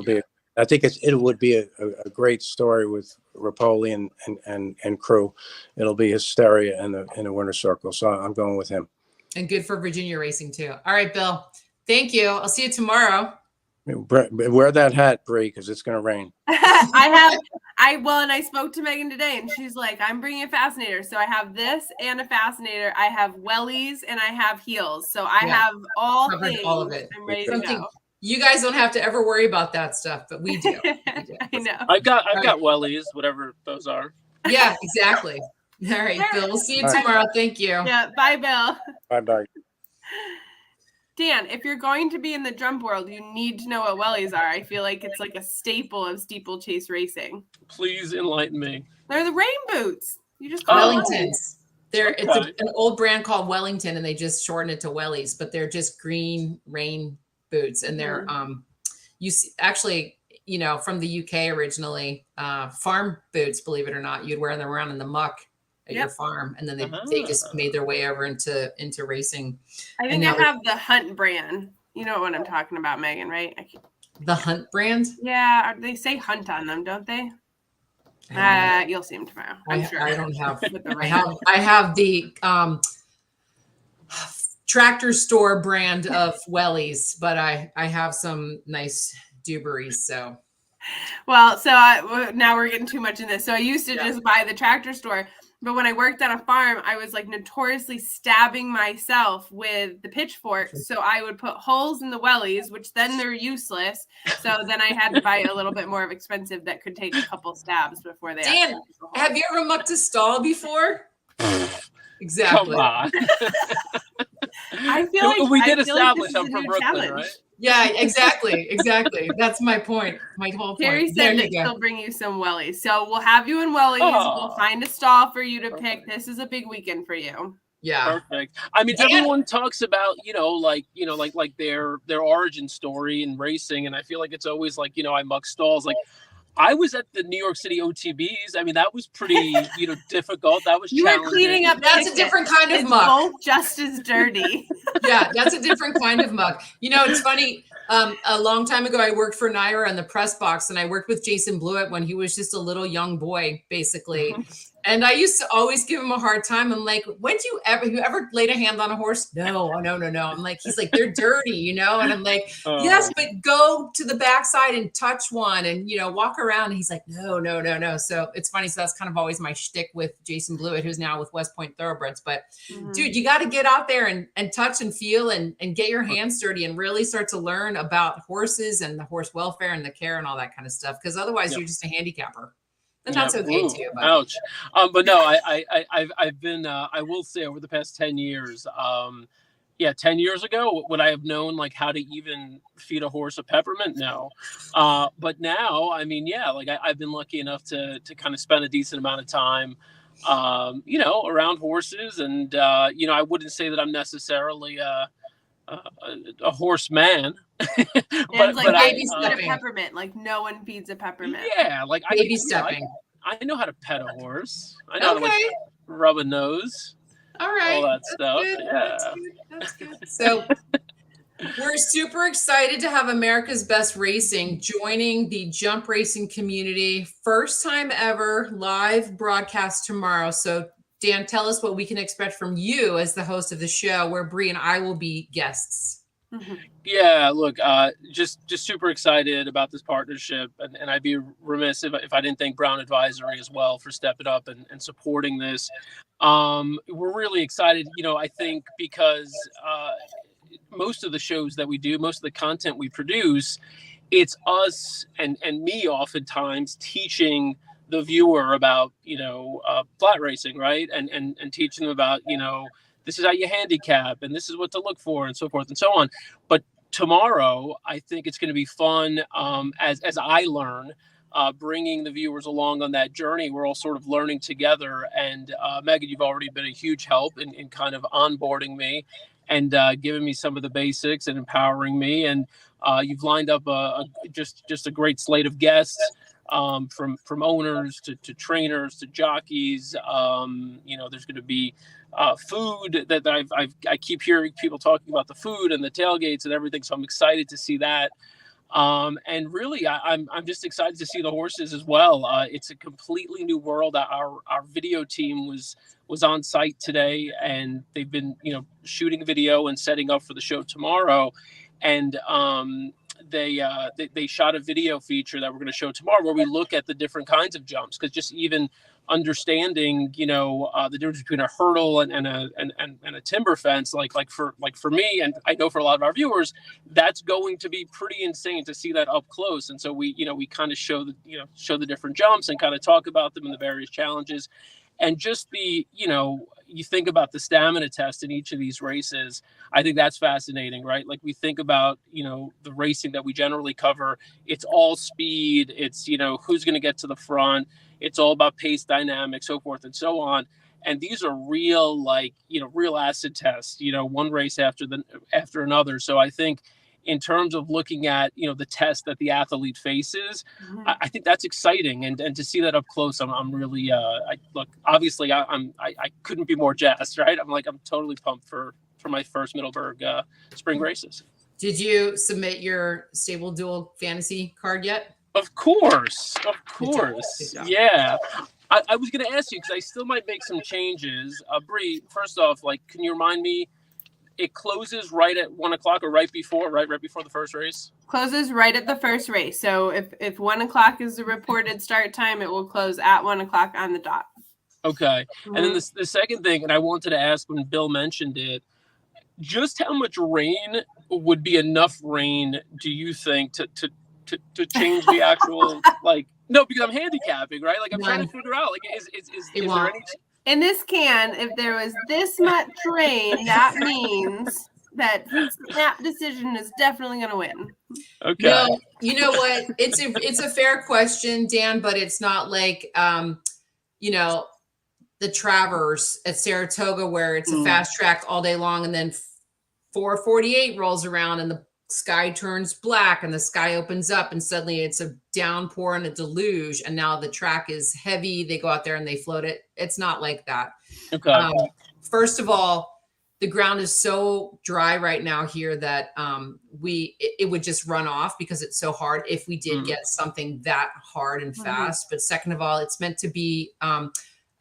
would be a great story with Rapoli and crew. It'll be hysteria in the winner's circle. So I'm going with him. And good for Virginia racing too. All right, Bill. Thank you. I'll see you tomorrow. Wear that hat, Bree, because it's going to rain. and I spoke to Megan today, and she's like, I'm bringing a fascinator. So I have this and a fascinator. I have wellies and I have heels. So I have all Covered things. all of it. I'm ready to Something go. you guys don't have to ever worry about that stuff, but we do. I know. I've got wellies, whatever those are. Yeah, exactly. All right, Bill. We'll see you tomorrow. Thank you. Yeah. Bye, Bill. Bye-bye. Dan, if you're going to be in the jump world, you need to know what wellies are. I feel like it's like a staple of steeplechase racing. Please enlighten me. They're the rain boots. You just Wellingtons. Okay. It's an old brand called Wellington, and they just shorten it to wellies, but they're just green rain boots, and they're you see, actually, you know, from the UK originally, farm boots. Believe it or not, you'd wear them around in the muck at your farm, and then they just made their way over into racing. I think I have the Hunt brand. You know what I'm talking about, Megan, right? The Hunt brand? Yeah, they say Hunt on them, don't they? You'll see them tomorrow. I'm sure. I don't have. I have the tractor store brand of wellies, but I have some nice Dewberries. So. Well, so now we're getting too much in this. So I used to just buy the tractor store. But when I worked at a farm, I was like notoriously stabbing myself with the pitchfork. So I would put holes in the wellies, which then they're useless. So then I had to buy a little bit more of expensive that could take a couple stabs before they. Dan, have you ever mucked a stall before? Exactly. Come on. I feel like we did establish I'm from Brooklyn, challenge. right? Yeah, exactly. That's my point. My whole point. Terry said that she'll bring you some wellies. So we'll have you in wellies. We'll find a stall for you to pick. This is a big weekend for you. Yeah. Perfect. I mean, everyone talks about, like their origin story in racing. And I feel like it's always like, I muck stalls. Like, I was at the New York City OTBs. I mean, that was pretty, difficult. That was challenging. Were cleaning up. That's a different kind of muck. Both just as dirty. Yeah, that's a different kind of muck. It's funny. A long time ago, I worked for Naira in the press box, and I worked with Jason Blewett when he was just a little young boy, basically. And I used to always give him a hard time. I'm like, you ever laid a hand on a horse? No. I'm like, he's like, they're dirty, And I'm like, yes, but go to the backside and touch one and, walk around. And he's like, no. So it's funny. So that's kind of always my shtick with Jason Blewett, who's now with West Point Thoroughbreds. But dude, you got to get out there and touch and feel and get your hands dirty and really start to learn about horses and the horse welfare and the care and all that kind of stuff. Because otherwise you're just a handicapper. And that's okay too. But. Ouch. But no, I've been, I will say over the past 10 years, 10 years ago, would I have known like how to even feed a horse a peppermint? No. But now, I mean, I've been lucky enough to kind of spend a decent amount of time, around horses. And, I wouldn't say that I'm necessarily a horseman. But baby stepping. Peppermint. Like no one feeds a peppermint. Yeah, like baby stepping. I know how to pet a horse. I know how to rub a nose. All right. All that stuff. Good. Yeah. That's good. So we're super excited to have America's Best Racing joining the jump racing community. First time ever live broadcast tomorrow. So Dan, tell us what we can expect from you as the host of the show, where Bree and I will be guests. Yeah, look, just super excited about this partnership, and I'd be remiss if I didn't thank Brown Advisory as well for stepping up and supporting this. We're really excited, I think because most of the shows that we do, most of the content we produce, it's us and me oftentimes teaching the viewer about, flat racing, right? And teaching them about, this is how you handicap and this is what to look for and so forth and so on. But tomorrow, I think it's going to be fun as I learn, bringing the viewers along on that journey. We're all sort of learning together. And Megan, you've already been a huge help in kind of onboarding me and giving me some of the basics and empowering me. And you've lined up just a great slate of guests. From owners to trainers to jockeys. There's going to be food that I keep hearing people talking about the food and the tailgates and everything. So I'm excited to see that. And really, I'm just excited to see the horses as well. It's a completely new world. Our video team was on site today, and they've been shooting video and setting up for the show tomorrow. And they shot a video feature that we're going to show tomorrow where we look at the different kinds of jumps, because just even understanding, the difference between a hurdle and a timber fence, like for me, and I know for a lot of our viewers, that's going to be pretty insane to see that up close. And so we kind of show the different jumps and kind of talk about them and the various challenges, and just you think about the stamina test in each of these races. I think that's fascinating, right? Like we think about, the racing that we generally cover, it's all speed. It's, who's going to get to the front. It's all about pace dynamics, so forth and so on. And these are real, real acid tests, one race after another. So I think in terms of looking at, the test that the athlete faces, I think that's exciting. And to see that up close, I'm really, obviously I couldn't be more jazzed, right? I'm totally pumped for my first Middleburg spring races. Did you submit your StableDuel fantasy card yet? Of course. Good job. Yeah. I was going to ask you, because I still might make some changes. Bree, first off, can you remind me, it closes right at 1 o'clock or right before the first race? Closes right at the first race. So if 1 o'clock is the reported start time, it will close at 1 o'clock on the dot. Okay. And then the second thing, and I wanted to ask when Bill mentioned it, just how much rain would be enough rain, do you think, to change the actual, no, because I'm handicapping, right? I'm trying to figure out, is there any... In this can, if there was this much rain, that means that Snap Decision is definitely going to win. Okay. No, you know what? It's a fair question, Dan, but it's not like, the Travers at Saratoga where it's a fast track all day long, and then 4:48 rolls around and the sky turns black and the sky opens up and suddenly it's a downpour and a deluge, and now the track is heavy. They go out there and they float it. It's not like that. Okay. First of all, the ground is so dry right now here that it would just run off because it's so hard if we did get something that hard and fast. But second of all, it's meant to be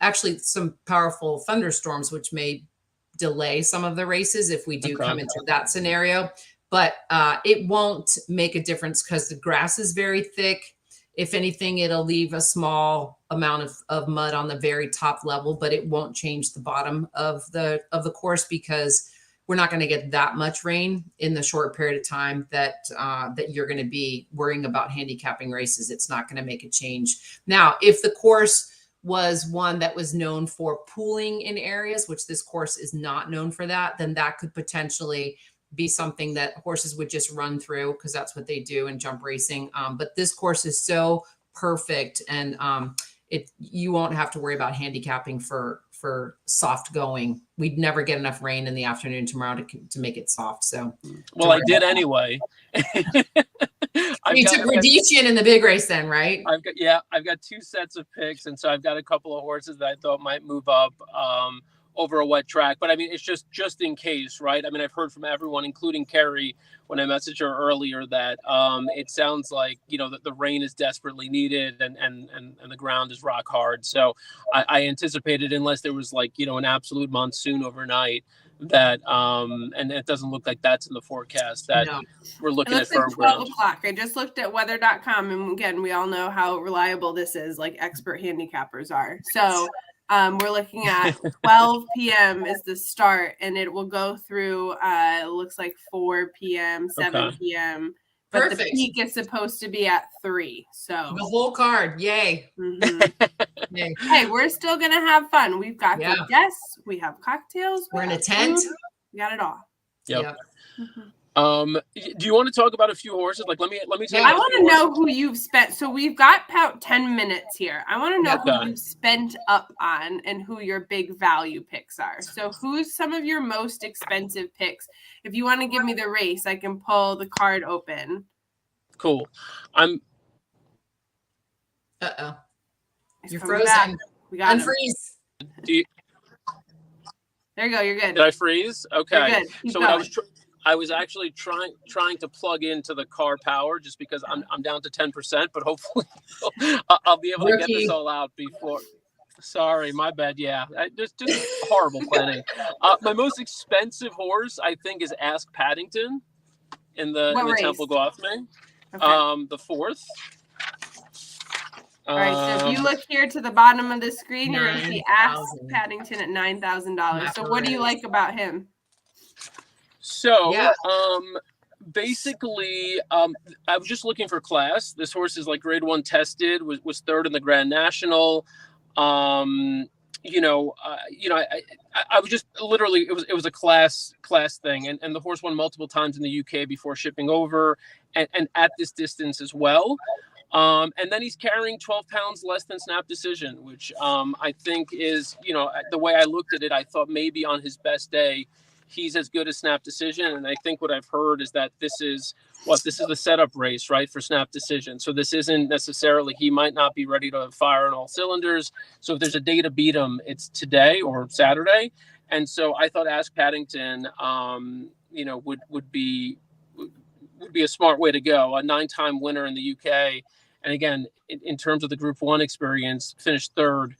actually some powerful thunderstorms, which may delay some of the races if we do come into that scenario. But it won't make a difference because the grass is very thick. If anything, it'll leave a small amount of mud on the very top level, but it won't change the bottom of the course because we're not going to get that much rain in the short period of time that you're going to be worrying about handicapping races. It's not going to make a change. Now, if the course was one that was known for pooling in areas, which this course is not known for that, then that could potentially be something that horses would just run through because that's what they do in jump racing. But this course is so perfect, and you won't have to worry about handicapping for soft going. We'd never get enough rain in the afternoon tomorrow to make it soft. So, well, I did anyway. You took Radician in the big race then, right? I've got 2 sets of picks, and so I've got a couple of horses that I thought might move up over a wet track. But I mean, it's just in case, right? I mean, I've heard from everyone, including Carrie, when I messaged her earlier, that it sounds like, that the rain is desperately needed and the ground is rock hard. So I anticipated, unless there was an absolute monsoon overnight, that and it doesn't look like that's in the forecast, that we're looking at firm ground. 12 o'clock. I just looked at weather.com, and again, we all know how reliable this is, like expert handicappers are. So we're looking at 12 p.m. is the start, and it will go through it looks like 4 p.m., 7 p.m. But Perfect. The peak is supposed to be at 3. So the whole card, yay. Yay. Hey, we're still gonna have fun. We've got the guests, we have cocktails, we're in a tent. Food. We got it all. Yep. Do you want to talk about a few horses? Let me tell you. I want to know who you've spent. So we've got about 10 minutes here. I want to know who you've spent up on and who your big value picks are. So who's some of your most expensive picks? If you want to give me the race, I can pull the card open. Cool. You're frozen. We got unfreeze. There you go. You're good. Did I freeze? Okay. You're good. Keep so going. I was actually trying to plug into the car power just because I'm down to 10%, but hopefully I'll be able to get this all out before. Sorry, my bad. Yeah, just horrible planning. My most expensive horse, I think, is Ask Paddington. in the What Temple race? Gauthame. Okay. The 4th. All right. So if you look here to the bottom of the screen, you're going to see Ask 9,000. Paddington at $9,000. So what do you like about him? So, Yeah. basically, I was just looking for class. This horse is like grade 1 tested, was 3rd in the Grand National. I was just literally, it was a class thing. And the horse won multiple times in the UK before shipping over and at this distance as well. And then he's carrying 12 pounds less than Snap Decision, which I think is, the way I looked at it, I thought maybe on his best day, he's as good as Snap Decision. And I think what I've heard is that this is the setup race, right, for Snap Decision. So this isn't necessarily, he might not be ready to fire on all cylinders. So if there's a day to beat him, it's today or Saturday. And so I thought Ask Paddington, would be a smart way to go. A 9-time winner in the UK. And again, in terms of the Group 1 experience, finished 3rd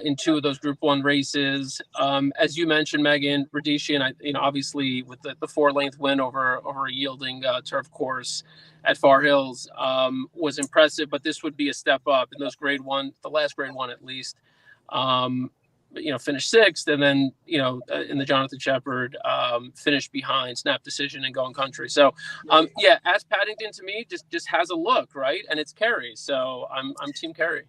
in 2 of those Group 1 races. As you mentioned, Megan, Radishian, obviously with the 4-length win over a yielding turf course at Far Hills was impressive, but this would be a step up in those grade 1, the last grade 1 at least. Finished 6th, and then, in the Jonathan Shepherd, finished behind Snap Decision and Going Country. So, Ask Paddington to me just has a look, right? And it's Carrie. So I'm Team Carrie.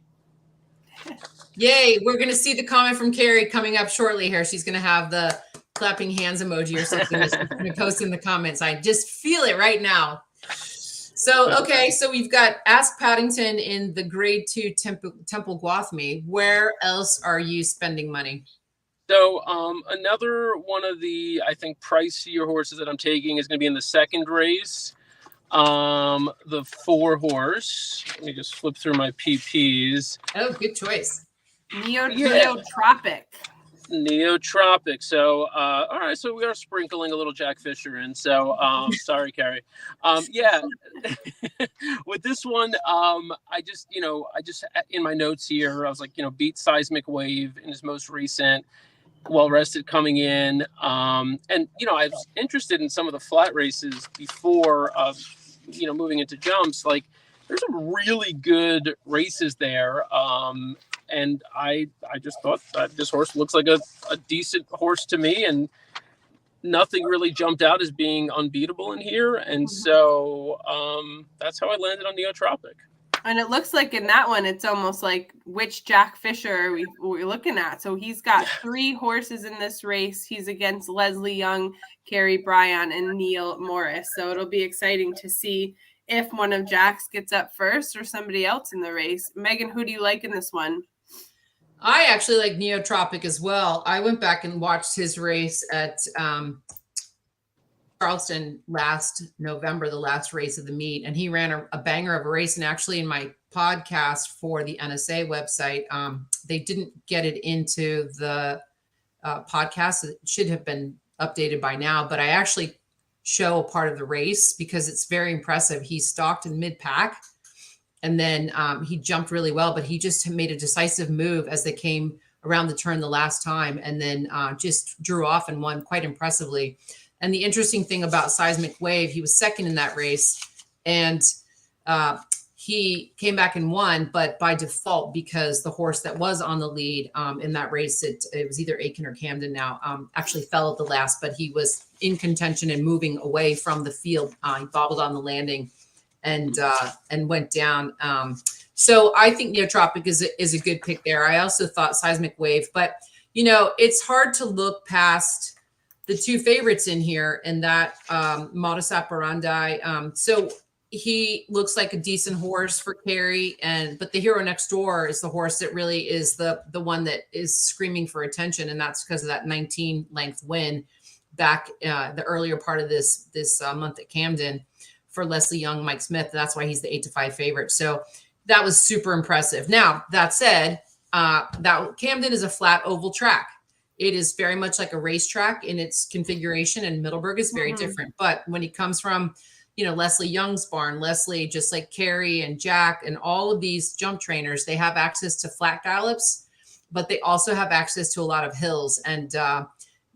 Yay. We're going to see the comment from Carrie coming up shortly here. She's going to have the clapping hands emoji or something. She's going to post in the comments. I just feel it right now. So, okay. So we've got Ask Paddington in the grade 2 Temple Gauthame. Where else are you spending money? So another one of the, I think, pricier horses that I'm taking is going to be in the 2nd race. The 4 horse. Let me just flip through my PPs. Oh, good choice. Neotropic. Neotropic. So, all right. So we are sprinkling a little Jack Fisher in. So, sorry, Carrie. With this one, I just in my notes here, I was like, beat Seismic Wave in his most recent, well rested coming in. And I was interested in some of the flat races before, moving into jumps. Like, there's some really good races there. And I just thought that this horse looks like a decent horse to me, and nothing really jumped out as being unbeatable in here. And so that's how I landed on Neotropic. And it looks like in that one, it's almost like which Jack Fisher we're looking at. So he's got 3 horses in this race. He's against Leslie Young, Carrie Bryan, and Neil Morris. So it'll be exciting to see if one of Jack's gets up first or somebody else in the race. Megan, who do you like in this one? I actually like Neotropic as well. I went back and watched his race at Charleston last November, the last race of the meet, and he ran a banger of a race. And actually in my podcast for the NSA website, they didn't get it into the podcast. It should have been updated by now, but I actually show a part of the race because it's very impressive. He stalked in mid-pack, and then he jumped really well, but he just made a decisive move as they came around the turn the last time, and then just drew off and won quite impressively. And the interesting thing about Seismic Wave, he was 2nd in that race, and he came back and won, but by default, because the horse that was on the lead in that race, it was either Aiken or Camden now, actually fell at the last, but he was in contention and moving away from the field. He bobbled on the landing and went down. So I think Neotropic is a good pick there. I also thought Seismic Wave, but it's hard to look past the 2 favorites in here, and that Modus Operandi. So he looks like a decent horse for Carrie, but the Hero Next Door is the horse that really is the one that is screaming for attention, and that's because of that 19-length win back the earlier part of this month at Camden for Leslie Young, Mike Smith. That's why he's the 8-5 favorite. So that was super impressive. Now, that said, that Camden is a flat oval track. It is very much like a racetrack in its configuration, and Middleburg is very different. But when he comes from, Leslie Young's barn, Leslie, just like Carrie and Jack and all of these jump trainers, they have access to flat gallops, but they also have access to a lot of hills. And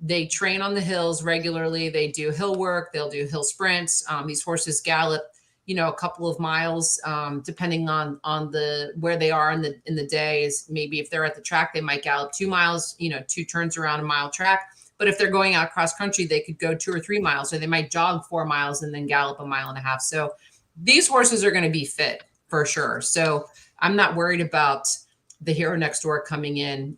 They train on the hills regularly. They do hill work. They'll do hill sprints. These horses gallop, a couple of miles, depending on the where they are in the day. Is maybe if they're at the track, they might gallop 2 miles, 2 turns around a mile track. But if they're going out cross country, they could go 2 or 3 miles, or they might jog 4 miles and then gallop 1.5 miles. So these horses are going to be fit for sure. So I'm not worried about the hero next door coming in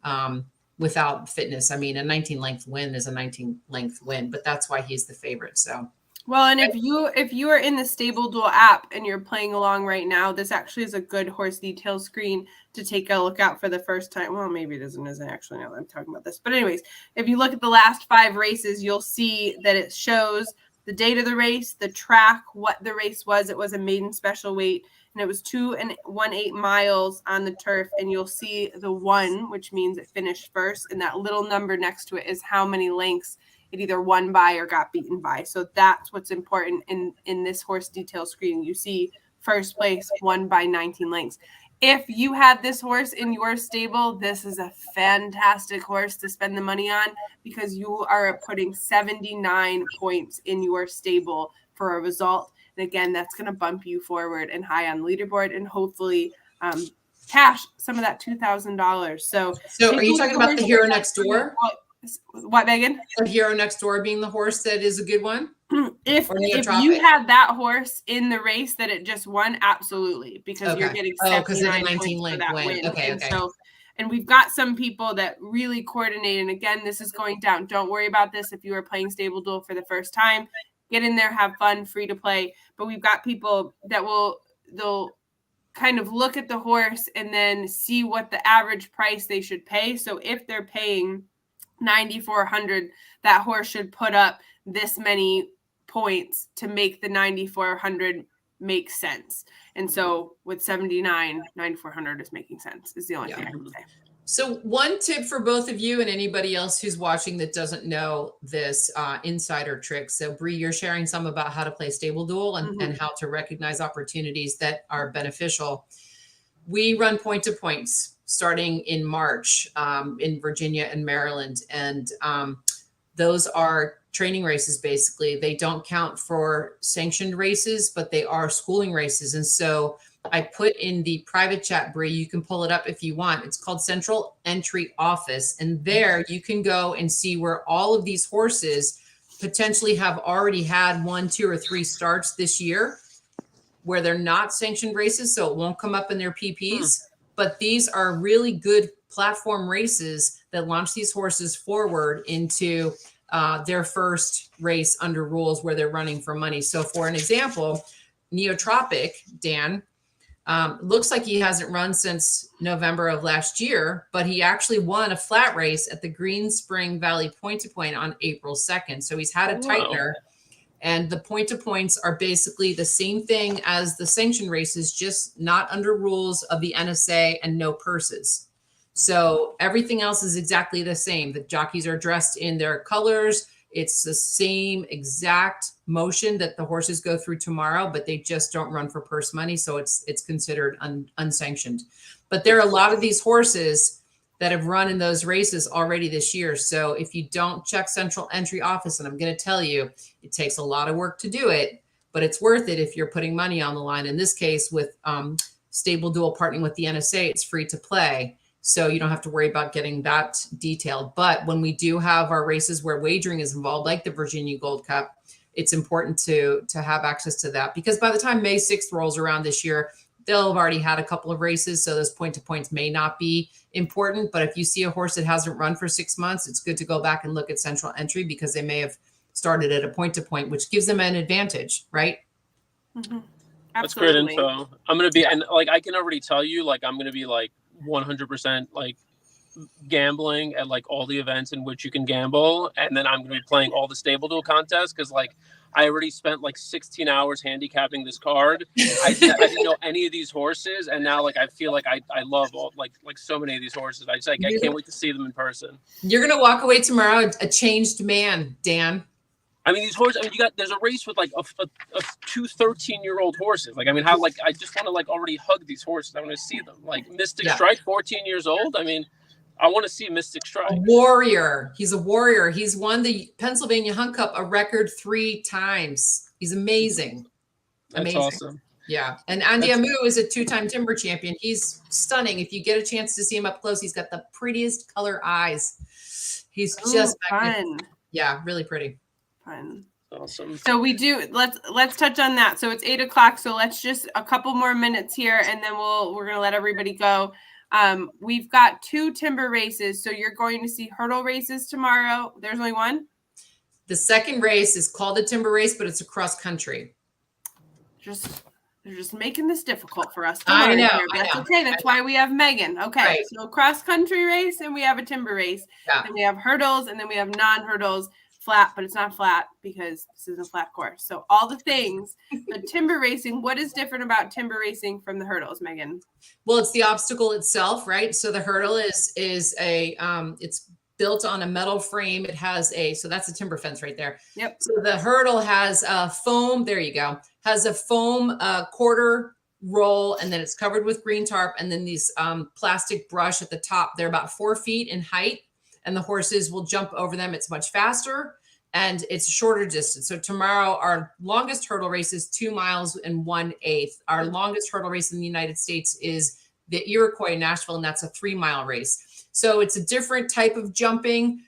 without fitness. I mean, a 19 length win is a 19 length win, but that's why he's the favorite. So, well, and if you are in the StableDuel app and you're playing along right now, this actually is a good horse detail screen to take a look at for the first time. Well, maybe it isn't actually now that I'm talking about this. But anyways, if you look at the last 5 races, you'll see that it shows the date of the race, the track, what the race was. It was a maiden special weight, and it was 2 1/8 miles on the turf. And you'll see the 1, which means it finished first. And that little number next to it is how many lengths it either won by or got beaten by. So that's what's important in this horse detail screen. You see first place won by 19 lengths. If you had this horse in your stable, this is a fantastic horse to spend the money on, because you are putting 79 points in your stable for a result. And again, that's going to bump you forward and high on the leaderboard, and hopefully cash some of that $2,000. So are you talking about the hero next door? What, Megan? The hero next door being the horse that is a good one? If you had that horse in the race that it just won, absolutely, because you're getting 79 points for that win. Okay. And we've got some people that really coordinate. And again, this is going down. Don't worry about this if you are playing StableDuel for the first time. Get in there, have fun, free to play. But we've got people that they'll kind of look at the horse and then see what the average price they should pay. So if they're paying $9,400, that horse should put up this many points to make the $9,400 make sense. And so with 79, $9,400 is making sense, is the only thing I can say. So one tip for both of you and anybody else who's watching that doesn't know this insider trick. So Bree, you're sharing some about how to play StableDuel and how to recognize opportunities that are beneficial. We run point to points starting in March in Virginia and Maryland. And those are training races, basically. They don't count for sanctioned races, but they are schooling races. And so I put in the private chat, Bree, you can pull it up if you want. It's called Central Entry Office. And there you can go and see where all of these horses potentially have already had 1, 2, or 3 starts this year where they're not sanctioned races. So it won't come up in their PPs. But these are really good platform races that launch these horses forward into their first race under rules where they're running for money. So for an example, Neotropic, Dan, looks like he hasn't run since November of last year, but he actually won a flat race at the Green Spring Valley Point-to-Point on April 2nd. So he's had a tightener. And the point-to-points are basically the same thing as the sanctioned races, just not under rules of the NSA and no purses. So everything else is exactly the same. The jockeys are dressed in their colors. It's the same exact motion that the horses go through tomorrow, but they just don't run for purse money. So it's considered unsanctioned. But there are a lot of these horses that have run in those races already this year. So if you don't check Central Entry Office, and I'm going to tell you, it takes a lot of work to do it, but it's worth it if you're putting money on the line. In this case, with StableDuel partnering with the NSA, it's free to play. So you don't have to worry about getting that detailed. But when we do have our races where wagering is involved, like the Virginia Gold Cup, it's important to have access to that, because by the time May 6th rolls around this year, they'll have already had a couple of races. So those point-to-points may not be important. But if you see a horse that hasn't run for 6 months, it's good to go back and look at Central Entry, because they may have started at a point-to-point, which gives them an advantage, right? Mm-hmm. That's great info. I'm going to be, and like, I can already tell you, like, I'm going to be like 100% like gambling at like all the events in which you can gamble. And then I'm going to be playing all the StableDuel contests, because like I already spent like 16 hours handicapping this card. I didn't know any of these horses, and now like I feel like I love all like so many of these horses. I can't wait to see them in person. You're gonna walk away tomorrow a changed man, Dan. I mean, these horses. I mean, there's a race with like two 13-year-old horses. Like, I mean, how like I just want to like already hug these horses. I want to see them. Like Mystic Strike, 14 years old. I mean, I want to see Mystic A Strike. warrior. He's a warrior. He's won the Pennsylvania Hunt Cup a record 3 times. He's amazing. That's awesome. Yeah. And Andy Amu is a 2-time timber champion. He's stunning. If you get a chance to see him up close, he's got the prettiest color eyes. He's just fun. Yeah, really pretty. Fun. Awesome. So we do, let's touch on that. So it's 8 o'clock. So let's just a couple more minutes here and then we're going to let everybody go. We've got 2 timber races. So you're going to see hurdle races tomorrow. There's only one. The second race is called a timber race, but it's a cross country. They're just making this difficult for us. I know. That's okay. That's why we have Megan. Okay. Right. So cross country race and we have a timber race. Yeah. And we have hurdles and then we have non-hurdles, flat, but it's not flat because this isn't a flat course. So all the things, the timber racing, what is different about timber racing from the hurdles, Megan? Well, it's the obstacle itself, right? So the hurdle is it's built on a metal frame. It has so that's a timber fence right there. Yep. So the hurdle has a foam, there you go, has a foam quarter roll, and then it's covered with green tarp, and then these plastic brush at the top. They're about 4 feet in height, and the horses will jump over them. It's much faster, and it's a shorter distance. So tomorrow, our longest hurdle race is 2 miles and 1/8. Our longest hurdle race in the United States is the Iroquois in Nashville, and that's a 3-mile race. So it's a different type of jumping.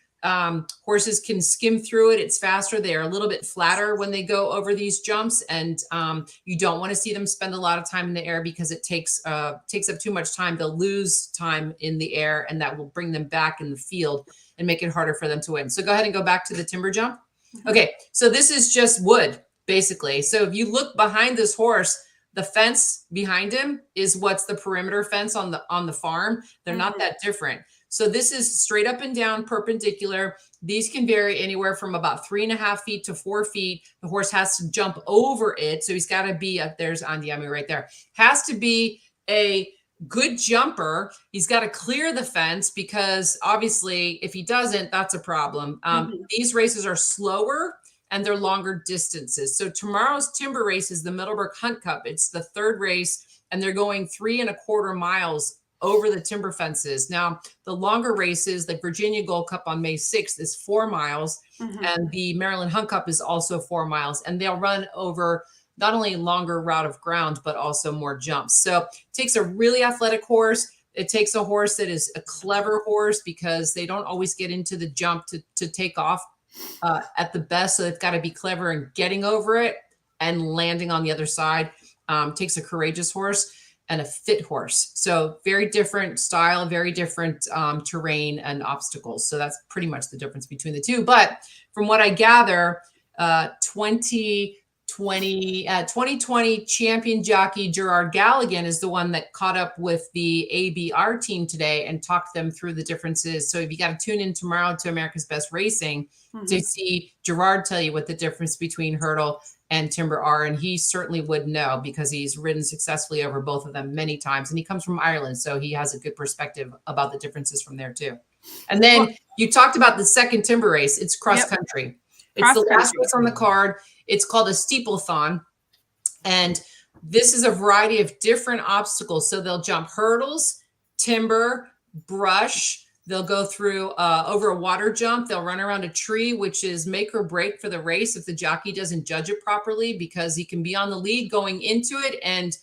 Horses can skim through it. It's faster. They are a little bit flatter when they go over these jumps. And you don't want to see them spend a lot of time in the air because it takes up too much time. They'll lose time in the air, and that will bring them back in the field and make it harder for them to win. So go ahead and go back to the timber jump. Okay, so this is just wood, basically. So if you look behind this horse, the fence behind him is what's the perimeter fence on the farm. They're not that different. So this is straight up and down perpendicular. These can vary anywhere from about 3.5 feet to 4 feet. The horse has to jump over it. So he's got to be up. There's Andiamo right there. Has to be a good jumper. He's got to clear the fence because obviously if he doesn't, that's a problem. These races are slower and they're longer distances. So tomorrow's timber race is the Middleburg Hunt Cup. It's the 3rd race, and they're going 3.25 miles over the timber fences. Now, the longer races, like Virginia Gold Cup on May 6th is 4 miles, and the Maryland Hunt Cup is also 4 miles, and they'll run over not only a longer route of ground, but also more jumps. So it takes a really athletic horse. It takes a horse that is a clever horse because they don't always get into the jump to take off at the best. So they've got to be clever in getting over it and landing on the other side. Takes a courageous horse and a fit horse. So very different style, very different terrain and obstacles. So that's pretty much the difference between the two. But from what I gather, 2020 champion jockey Gerard Galligan is the one that caught up with the ABR team today and talked them through the differences. So if you got to tune in tomorrow to America's Best Racing to see Gerard tell you what the difference between hurdle and timber are. And he certainly would know because he's ridden successfully over both of them many times. And he comes from Ireland, so he has a good perspective about the differences from there too. And then you talked about the second timber race. It's cross country. It's the last race on the card. It's called a steeplethon. And this is a variety of different obstacles. So they'll jump hurdles, timber, brush. They'll go through over a water jump. They'll run around a tree, which is make or break for the race if the jockey doesn't judge it properly, because he can be on the lead going into it and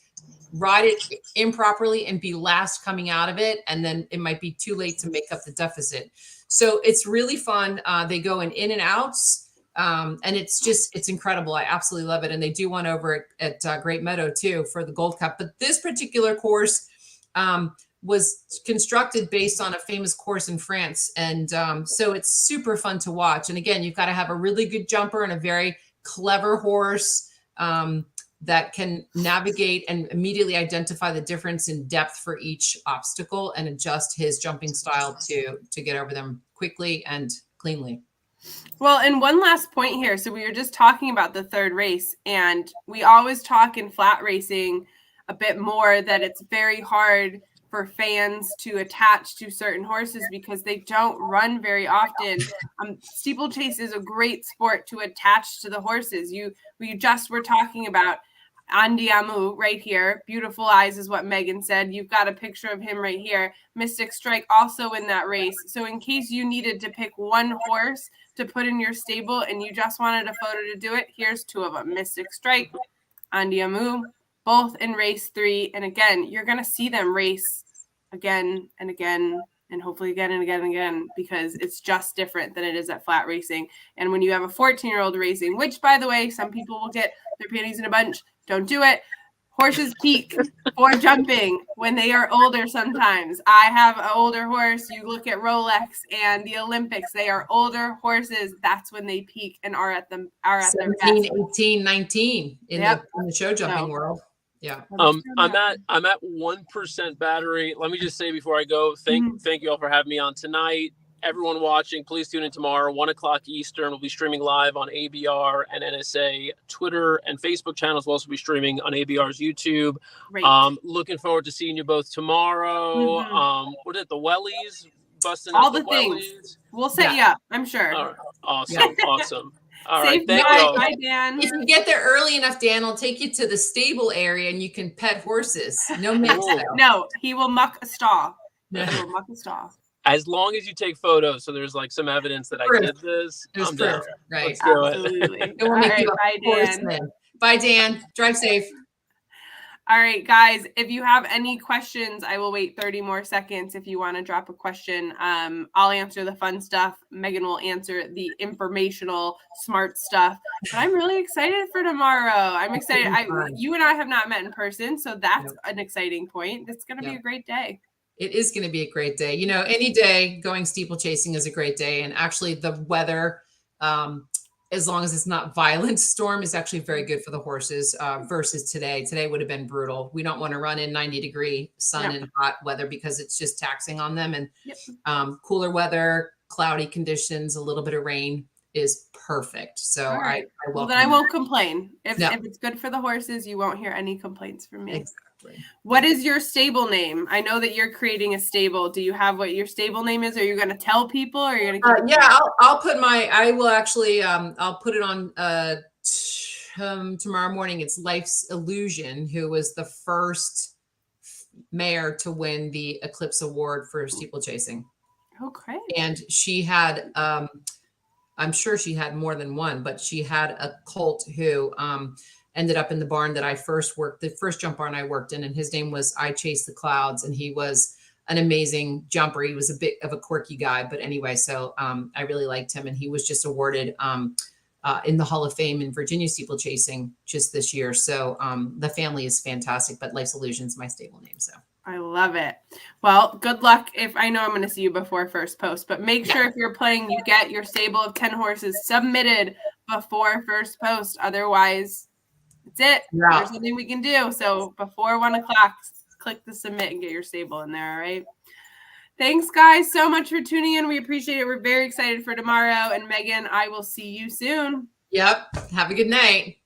ride it improperly and be last coming out of it. And then it might be too late to make up the deficit. So it's really fun. They go in and outs. And it's incredible. I absolutely love it. And they do one over at Great Meadow too for the Gold Cup. But this particular course was constructed based on a famous course in France. And so it's super fun to watch. And again, you've got to have a really good jumper and a very clever horse that can navigate and immediately identify the difference in depth for each obstacle and adjust his jumping style to get over them quickly and cleanly. Well, and one last point here. So we were just talking about the third race, and we always talk in flat racing a bit more that it's very hard for fans to attach to certain horses because they don't run very often. Steeplechase is a great sport to attach to the horses. We just were talking about Andiamo right here. Beautiful Eyes is what Megan said. You've got a picture of him right here. Mystic Strike also in that race. So in case you needed to pick one horse to put in your stable and you just wanted a photo to do it, here's two of them. Mystic Strike, Andiamo, both in race 3. And again, you're going to see them race again and again and hopefully again and again and again, because it's just different than it is at flat racing. And when you have a 14-year-old racing, which, by the way, some people will get their panties in a bunch, don't do it. Horses peak for jumping when they are older sometimes. I have an older horse. You look at Rolex and the Olympics, they are older horses. That's when they peak and are at their 17, best. 18, 19 in the show jumping world. Yeah. I'm at 1% battery. Let me just say before I go, thank you all for having me on tonight. Everyone watching, please tune in tomorrow, 1:00 Eastern. We'll be streaming live on ABR and NSA Twitter and Facebook channels. We'll also be streaming on ABR's YouTube. Great. Looking forward to seeing you both tomorrow. What is it? The Wellies? Busting all up the things. Wellies? We'll set you up, I'm sure. All right. Awesome. Awesome. All right. Safe Thank flight. you all. Bye, Dan. If you get there early enough, Dan will take you to the stable area and you can pet horses. No mix. No, he will muck a stall. Yeah. He will muck a stall. As long as you take photos, so there's like some evidence that I did this. There's I'm down. proof, right? Let's do it. Absolutely. It will All make right, you a bye, Dan. horseman. Bye, Dan. Drive safe. All right, guys, if you have any questions, I will wait 30 more seconds if you want to drop a question. I'll answer the fun stuff. Megan will answer the informational, smart stuff. But I'm really excited for tomorrow. I'm excited. You and I have not met in person, so that's an exciting point. It's going to be a great day. It is going to be a great day. You know, any day going steeplechasing is a great day. And actually the weather, as long as it's not violent storm, is actually very good for the horses versus today. Today would have been brutal. We don't want to run in 90-degree sun and hot weather because it's just taxing on them. And cooler weather, cloudy conditions, a little bit of rain is perfect. So I well, then I won't complain. If it's good for the horses, you won't hear any complaints from me. Exactly. What is your stable name? I know that you're creating a stable. Do you have what your stable name is? Are you going to tell people, or are you going to keep it? I'll put I will actually, I'll put it on tomorrow morning. It's Life's Illusion, who was the first mare to win the Eclipse Award for steeplechasing. Okay. And she had, I'm sure she had more than one, but she had a colt who ended up in the barn that I first worked, the first jump barn I worked in, and his name was I Chase the Clouds, and he was an amazing jumper. He was a bit of a quirky guy, but anyway, so I really liked him, and he was just awarded in the Hall of Fame in Virginia steeplechasing just this year. So the family is fantastic, but Life's Illusion is my stable name. So I love it. Well, good luck. If I know I'm going to see you before first post, but make sure if you're playing, you get your stable of 10 horses submitted before first post. Otherwise, that's it. There's nothing we can do. So before 1:00, click the submit and get your stable in there. All right. Thanks, guys, so much for tuning in. We appreciate it. We're very excited for tomorrow. And Megan, I will see you soon. Yep. Have a good night.